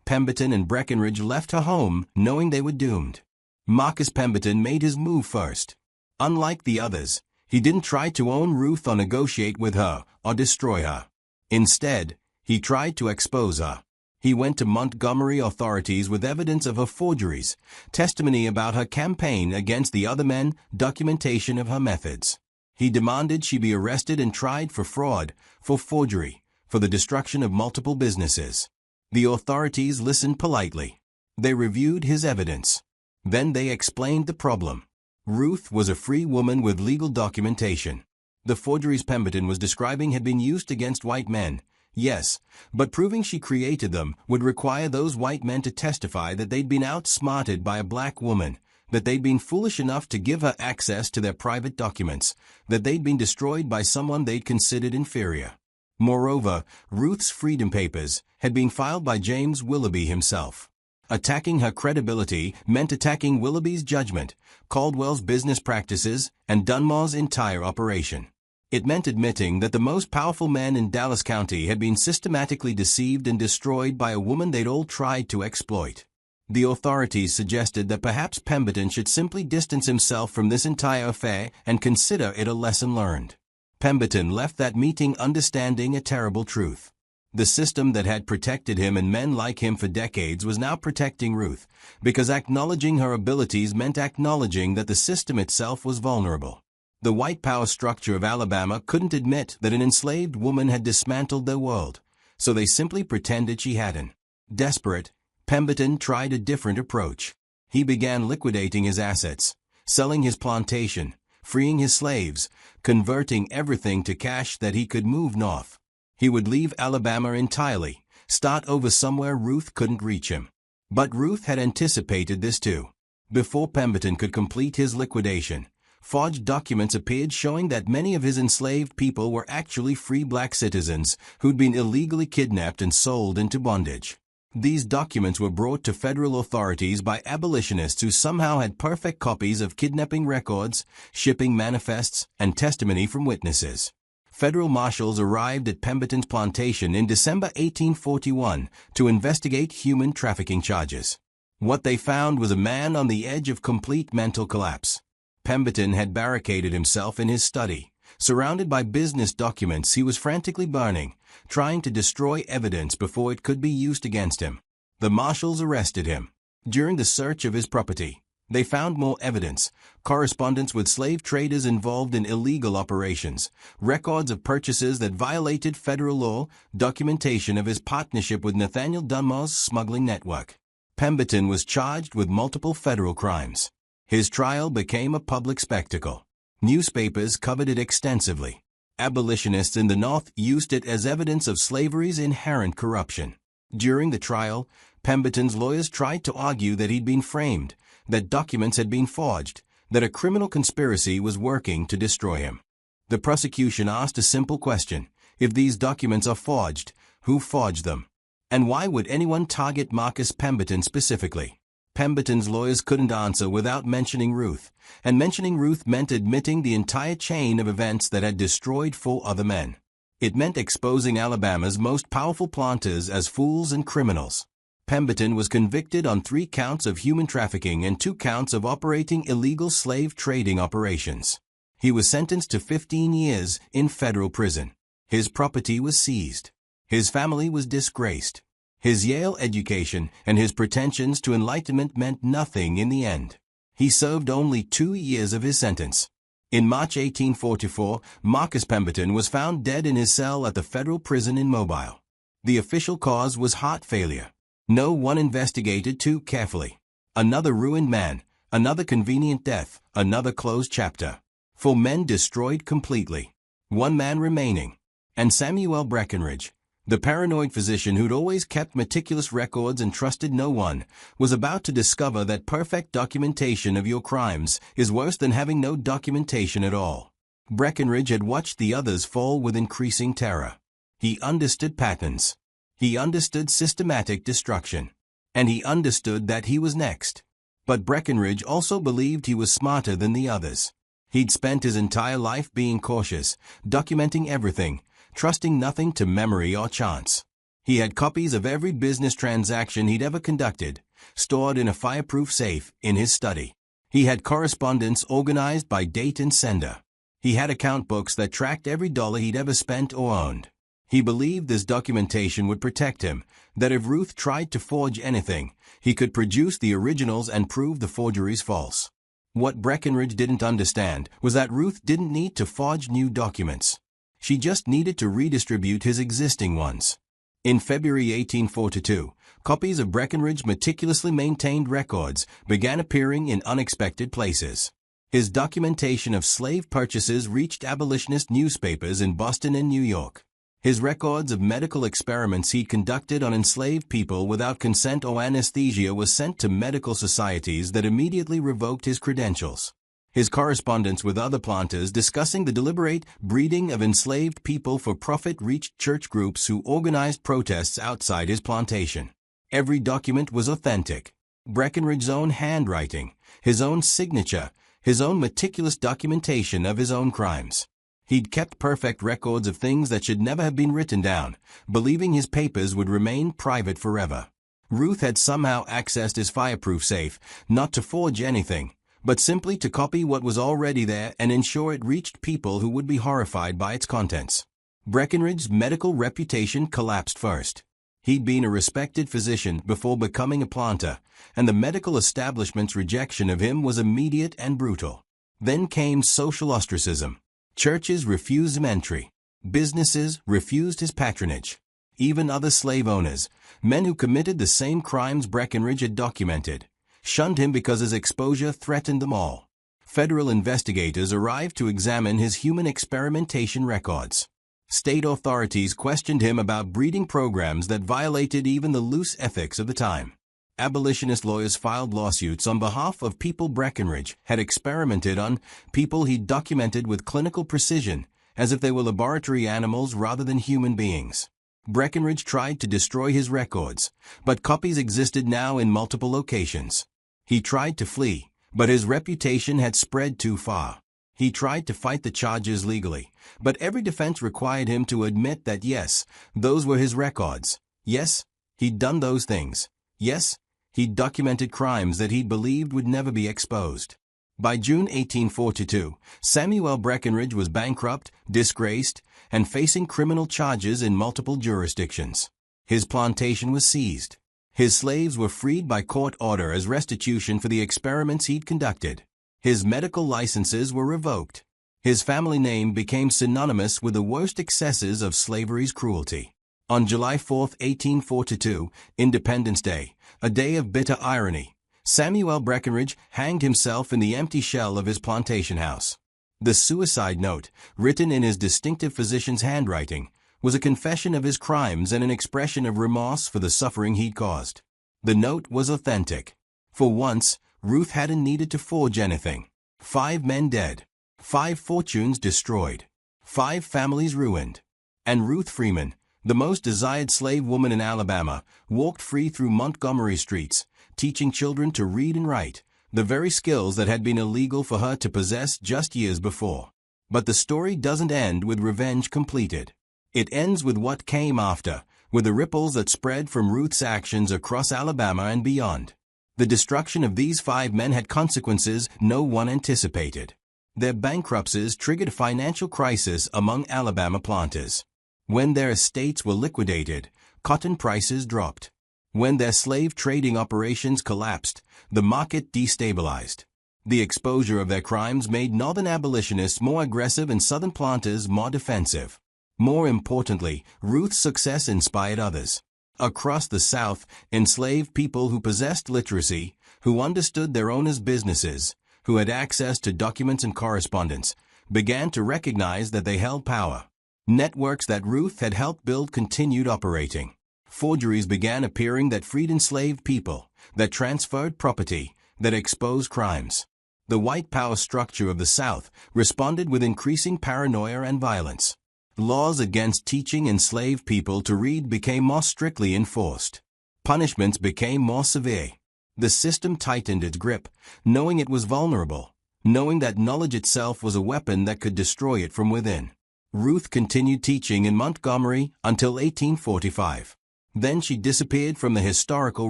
Pemberton and Breckinridge left her home knowing they were doomed. Marcus Pemberton made his move first. Unlike the others, he didn't try to own Ruth or negotiate with her or destroy her. Instead, he tried to expose her. He went to Montgomery authorities with evidence of her forgeries, testimony about her campaign against the other men, documentation of her methods. He demanded she be arrested and tried for fraud, for forgery, for the destruction of multiple businesses. The authorities listened politely. They reviewed his evidence. Then they explained the problem. Ruth was a free woman with legal documentation. The forgeries Pemberton was describing had been used against white men. Yes, but proving she created them would require those white men to testify that they'd been outsmarted by a black woman, that they'd been foolish enough to give her access to their private documents, that they'd been destroyed by someone they'd considered inferior. Moreover, Ruth's freedom papers had been filed by James Willoughby himself. Attacking her credibility meant attacking Willoughby's judgment, Caldwell's business practices, and Dunmore's entire operation. It meant admitting that the most powerful men in Dallas County had been systematically deceived and destroyed by a woman they'd all tried to exploit. The authorities suggested that perhaps Pemberton should simply distance himself from this entire affair and consider it a lesson learned. Pemberton left that meeting understanding a terrible truth. The system that had protected him and men like him for decades was now protecting Ruth, because acknowledging her abilities meant acknowledging that the system itself was vulnerable. The white power structure of Alabama couldn't admit that an enslaved woman had dismantled their world, so they simply pretended she hadn't. Desperate, Pemberton tried a different approach. He began liquidating his assets, selling his plantation, freeing his slaves, converting everything to cash that he could move north. He would leave Alabama entirely, start over somewhere Ruth couldn't reach him. But Ruth had anticipated this too. Before Pemberton could complete his liquidation, forged documents appeared showing that many of his enslaved people were actually free black citizens who'd been illegally kidnapped and sold into bondage. These documents were brought to federal authorities by abolitionists who somehow had perfect copies of kidnapping records, shipping manifests, and testimony from witnesses. Federal marshals arrived at Pemberton's plantation in December 1841 to investigate human trafficking charges. What they found was a man on the edge of complete mental collapse. Pemberton had barricaded himself in his study. Surrounded by business documents he was frantically burning, trying to destroy evidence before it could be used against him. The marshals arrested him. During the search of his property, they found more evidence, correspondence with slave traders involved in illegal operations, records of purchases that violated federal law, documentation of his partnership with Nathaniel Dunmore's smuggling network. Pemberton was charged with multiple federal crimes. His trial became a public spectacle. Newspapers covered it extensively. Abolitionists in the North used it as evidence of slavery's inherent corruption. During the trial, Pemberton's lawyers tried to argue that he'd been framed, that documents had been forged, that a criminal conspiracy was working to destroy him. The prosecution asked a simple question: if these documents are forged, who forged them? And why would anyone target Marcus Pemberton specifically? Pemberton's lawyers couldn't answer without mentioning Ruth, and mentioning Ruth meant admitting the entire chain of events that had destroyed 4 other men. It meant exposing Alabama's most powerful planters as fools and criminals. Pemberton was convicted on 3 counts of human trafficking and 2 counts of operating illegal slave trading operations. He was sentenced to 15 years in federal prison. His property was seized. His family was disgraced. His Yale education and his pretensions to enlightenment meant nothing in the end. He served only 2 years of his sentence. In March 1844, Marcus Pemberton was found dead in his cell at the federal prison in Mobile. The official cause was heart failure. No one investigated too carefully. Another ruined man, another convenient death, another closed chapter. 4 men destroyed completely. 1 man remaining. And Samuel Breckinridge, the paranoid physician who'd always kept meticulous records and trusted no one, was about to discover that perfect documentation of your crimes is worse than having no documentation at all. Breckinridge had watched the others fall with increasing terror. He understood patterns. He understood systematic destruction. And he understood that he was next. But Breckinridge also believed he was smarter than the others. He'd spent his entire life being cautious, documenting everything, trusting nothing to memory or chance. He had copies of every business transaction he'd ever conducted, stored in a fireproof safe in his study. He had correspondence organized by date and sender. He had account books that tracked every dollar he'd ever spent or owned. He believed this documentation would protect him, that if Ruth tried to forge anything, he could produce the originals and prove the forgeries false. What Breckinridge didn't understand was that Ruth didn't need to forge new documents. She just needed to redistribute his existing ones. In February 1842, copies of Breckinridge's meticulously maintained records began appearing in unexpected places. His documentation of slave purchases reached abolitionist newspapers in Boston and New York. His records of medical experiments he'd conducted on enslaved people without consent or anesthesia was sent to medical societies that immediately revoked his credentials. His correspondence with other planters discussing the deliberate breeding of enslaved people for profit reached church groups who organized protests outside his plantation. Every document was authentic. Breckinridge's own handwriting, his own signature, his own meticulous documentation of his own crimes. He'd kept perfect records of things that should never have been written down, believing his papers would remain private forever. Ruth had somehow accessed his fireproof safe, not to forge anything, but simply to copy what was already there and ensure it reached people who would be horrified by its contents. Breckinridge's medical reputation collapsed first. He'd been a respected physician before becoming a planter, and the medical establishment's rejection of him was immediate and brutal. Then came social ostracism. Churches refused him entry. Businesses refused his patronage. Even other slave owners, men who committed the same crimes Breckinridge had documented, shunned him because his exposure threatened them all. Federal investigators arrived to examine his human experimentation records. State authorities questioned him about breeding programs that violated even the loose ethics of the time. Abolitionist lawyers filed lawsuits on behalf of people Breckinridge had experimented on, people he'd documented with clinical precision, as if they were laboratory animals rather than human beings. Breckinridge tried to destroy his records, but copies existed now in multiple locations. He tried to flee, but his reputation had spread too far. He tried to fight the charges legally, but every defense required him to admit that yes, those were his records. Yes, he'd done those things. Yes, he'd documented crimes that he'd believed would never be exposed. By June 1842, Samuel Breckinridge was bankrupt, disgraced, and facing criminal charges in multiple jurisdictions. His plantation was seized. His slaves were freed by court order as restitution for the experiments he'd conducted. His medical licenses were revoked. His family name became synonymous with the worst excesses of slavery's cruelty. On July 4, 1842, Independence Day, a day of bitter irony, Samuel Breckinridge hanged himself in the empty shell of his plantation house. The suicide note, written in his distinctive physician's handwriting, was a confession of his crimes and an expression of remorse for the suffering he'd caused. The note was authentic. For once, Ruth hadn't needed to forge anything. 5 men dead. 5 fortunes destroyed. 5 families ruined. And Ruth Freeman, the most desired slave woman in Alabama, walked free through Montgomery streets, teaching children to read and write, the very skills that had been illegal for her to possess just years before. But the story doesn't end with revenge completed. It ends with what came after, with the ripples that spread from Ruth's actions across Alabama and beyond. The destruction of these 5 men had consequences no one anticipated. Their bankruptcies triggered a financial crisis among Alabama planters. When their estates were liquidated, cotton prices dropped. When their slave trading operations collapsed, the market destabilized. The exposure of their crimes made Northern abolitionists more aggressive and Southern planters more defensive. More importantly, Ruth's success inspired others. Across the South, enslaved people who possessed literacy, who understood their owners' businesses, who had access to documents and correspondence, began to recognize that they held power. Networks that Ruth had helped build continued operating. Forgeries began appearing that freed enslaved people, that transferred property, that exposed crimes. The white power structure of the South responded with increasing paranoia and violence. Laws against teaching enslaved people to read became more strictly enforced. Punishments became more severe. The system tightened its grip, knowing it was vulnerable, knowing that knowledge itself was a weapon that could destroy it from within. Ruth continued teaching in Montgomery until 1845. Then she disappeared from the historical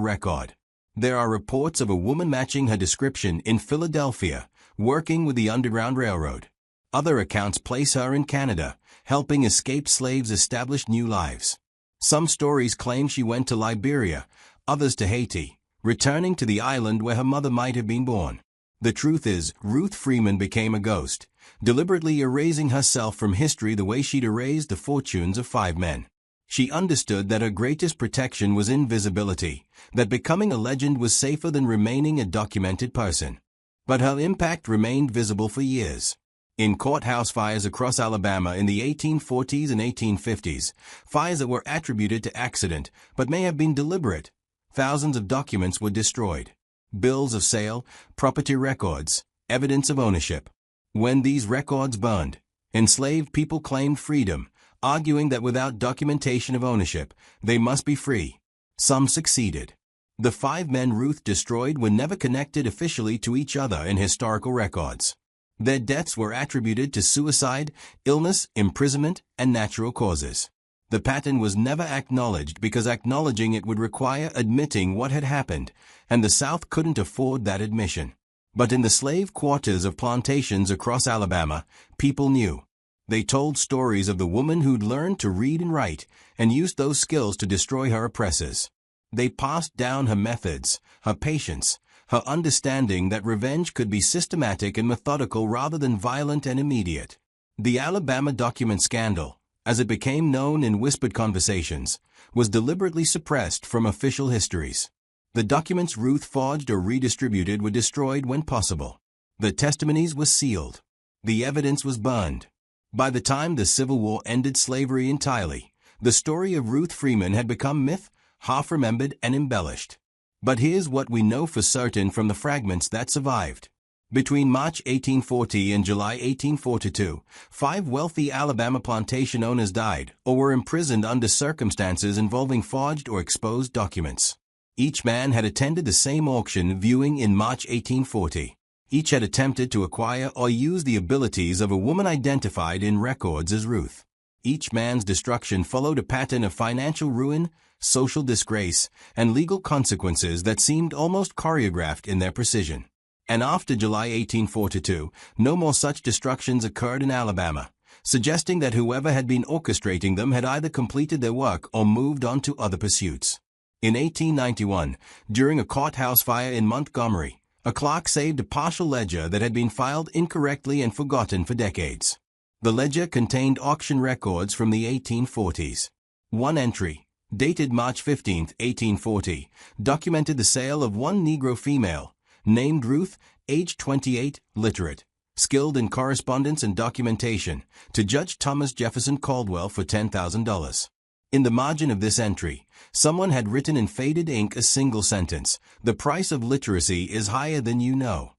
record. There are reports of a woman matching her description in Philadelphia, working with the Underground Railroad. Other accounts place her in Canada, helping escaped slaves establish new lives. Some stories claim she went to Liberia, others to Haiti, returning to the island where her mother might have been born. The truth is, Ruth Freeman became a ghost, deliberately erasing herself from history the way she'd erased the fortunes of 5 men. She understood that her greatest protection was invisibility, that becoming a legend was safer than remaining a documented person. But her impact remained visible for years. In courthouse fires across Alabama in the 1840s and 1850s, fires that were attributed to accident but may have been deliberate, thousands of documents were destroyed. Bills of sale, property records, evidence of ownership. When these records burned, enslaved people claimed freedom, arguing that without documentation of ownership, they must be free. Some succeeded. The 5 men Ruth destroyed were never connected officially to each other in historical records. Their deaths were attributed to suicide, illness, imprisonment, and natural causes. The pattern was never acknowledged because acknowledging it would require admitting what had happened, and the South couldn't afford that admission. But in the slave quarters of plantations across Alabama, people knew. They told stories of the woman who'd learned to read and write and used those skills to destroy her oppressors. They passed down her methods, her patience, her understanding that revenge could be systematic and methodical rather than violent and immediate. The Alabama document scandal, as it became known in whispered conversations, was deliberately suppressed from official histories. The documents Ruth forged or redistributed were destroyed when possible. The testimonies were sealed. The evidence was burned. By the time the Civil War ended slavery entirely, the story of Ruth Freeman had become myth, half-remembered and embellished. But here's what we know for certain from the fragments that survived. Between March 1840 and July 1842, 5 wealthy Alabama plantation owners died or were imprisoned under circumstances involving forged or exposed documents. Each man had attended the same auction viewing in March 1840. Each had attempted to acquire or use the abilities of a woman identified in records as Ruth. Each man's destruction followed a pattern of financial ruin, social disgrace, and legal consequences that seemed almost choreographed in their precision. And after July 1842, no more such destructions occurred in Alabama, suggesting that whoever had been orchestrating them had either completed their work or moved on to other pursuits. In 1891, during a courthouse fire in Montgomery, a clerk saved a partial ledger that had been filed incorrectly and forgotten for decades. The ledger contained auction records from the 1840s. One entry, dated March 15, 1840, documented the sale of one Negro female, named Ruth, age 28, literate, skilled in correspondence and documentation, to Judge Thomas Jefferson Caldwell for $10,000. In the margin of this entry, someone had written in faded ink a single sentence: "The price of literacy is higher than you know."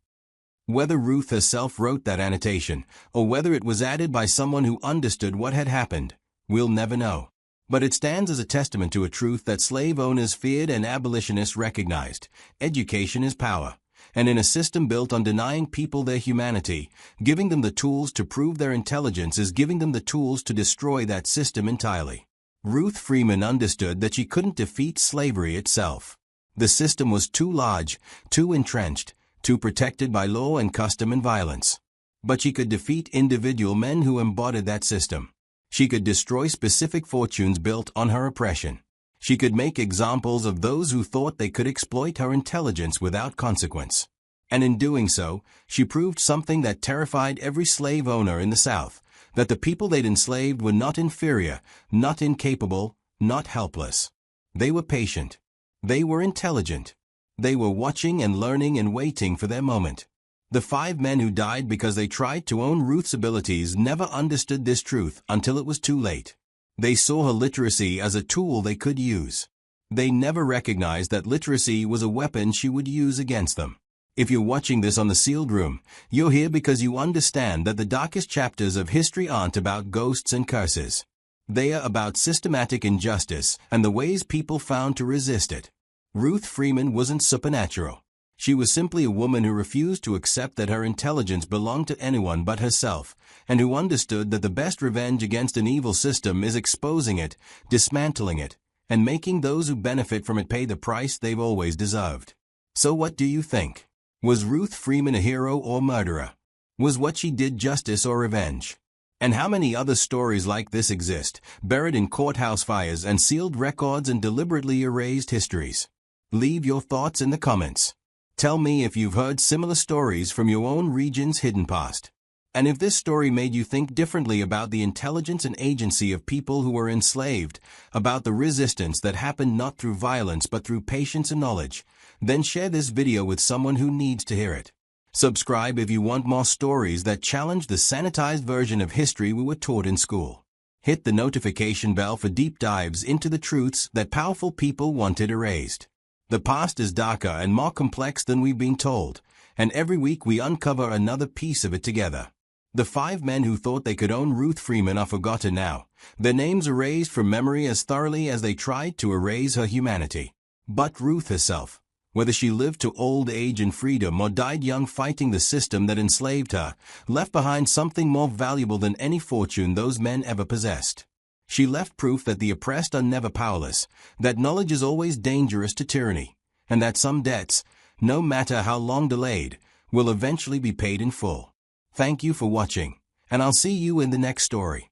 Whether Ruth herself wrote that annotation, or whether it was added by someone who understood what had happened, we'll never know. But it stands as a testament to a truth that slave owners feared and abolitionists recognized: education is power. And in a system built on denying people their humanity, giving them the tools to prove their intelligence is giving them the tools to destroy that system entirely. Ruth Freeman understood that she couldn't defeat slavery itself. The system was too large, too entrenched, too protected by law and custom and violence. But she could defeat individual men who embodied that system. She could destroy specific fortunes built on her oppression. She could make examples of those who thought they could exploit her intelligence without consequence. And in doing so, she proved something that terrified every slave owner in the South, that the people they'd enslaved were not inferior, not incapable, not helpless. They were patient. They were intelligent. They were watching and learning and waiting for their moment. The 5 men who died because they tried to own Ruth's abilities never understood this truth until it was too late. They saw her literacy as a tool they could use. They never recognized that literacy was a weapon she would use against them. If you're watching this on The Sealed Room, you're here because you understand that the darkest chapters of history aren't about ghosts and curses. They are about systematic injustice and the ways people found to resist it. Ruth Freeman wasn't supernatural. She was simply a woman who refused to accept that her intelligence belonged to anyone but herself, and who understood that the best revenge against an evil system is exposing it, dismantling it, and making those who benefit from it pay the price they've always deserved. So what do you think? Was Ruth Freeman a hero or murderer? Was what she did justice or revenge? And how many other stories like this exist, buried in courthouse fires and sealed records and deliberately erased histories? Leave your thoughts in the comments. Tell me if you've heard similar stories from your own region's hidden past. And if this story made you think differently about the intelligence and agency of people who were enslaved, about the resistance that happened not through violence but through patience and knowledge, then share this video with someone who needs to hear it. Subscribe if you want more stories that challenge the sanitized version of history we were taught in school. Hit the notification bell for deep dives into the truths that powerful people wanted erased. The past is darker and more complex than we've been told, and every week we uncover another piece of it together. The 5 men who thought they could own Ruth Freeman are forgotten now, their names erased from memory as thoroughly as they tried to erase her humanity. But Ruth herself, whether she lived to old age in freedom or died young fighting the system that enslaved her, left behind something more valuable than any fortune those men ever possessed. She left proof that the oppressed are never powerless, that knowledge is always dangerous to tyranny, and that some debts, no matter how long delayed, will eventually be paid in full. Thank you for watching, and I'll see you in the next story.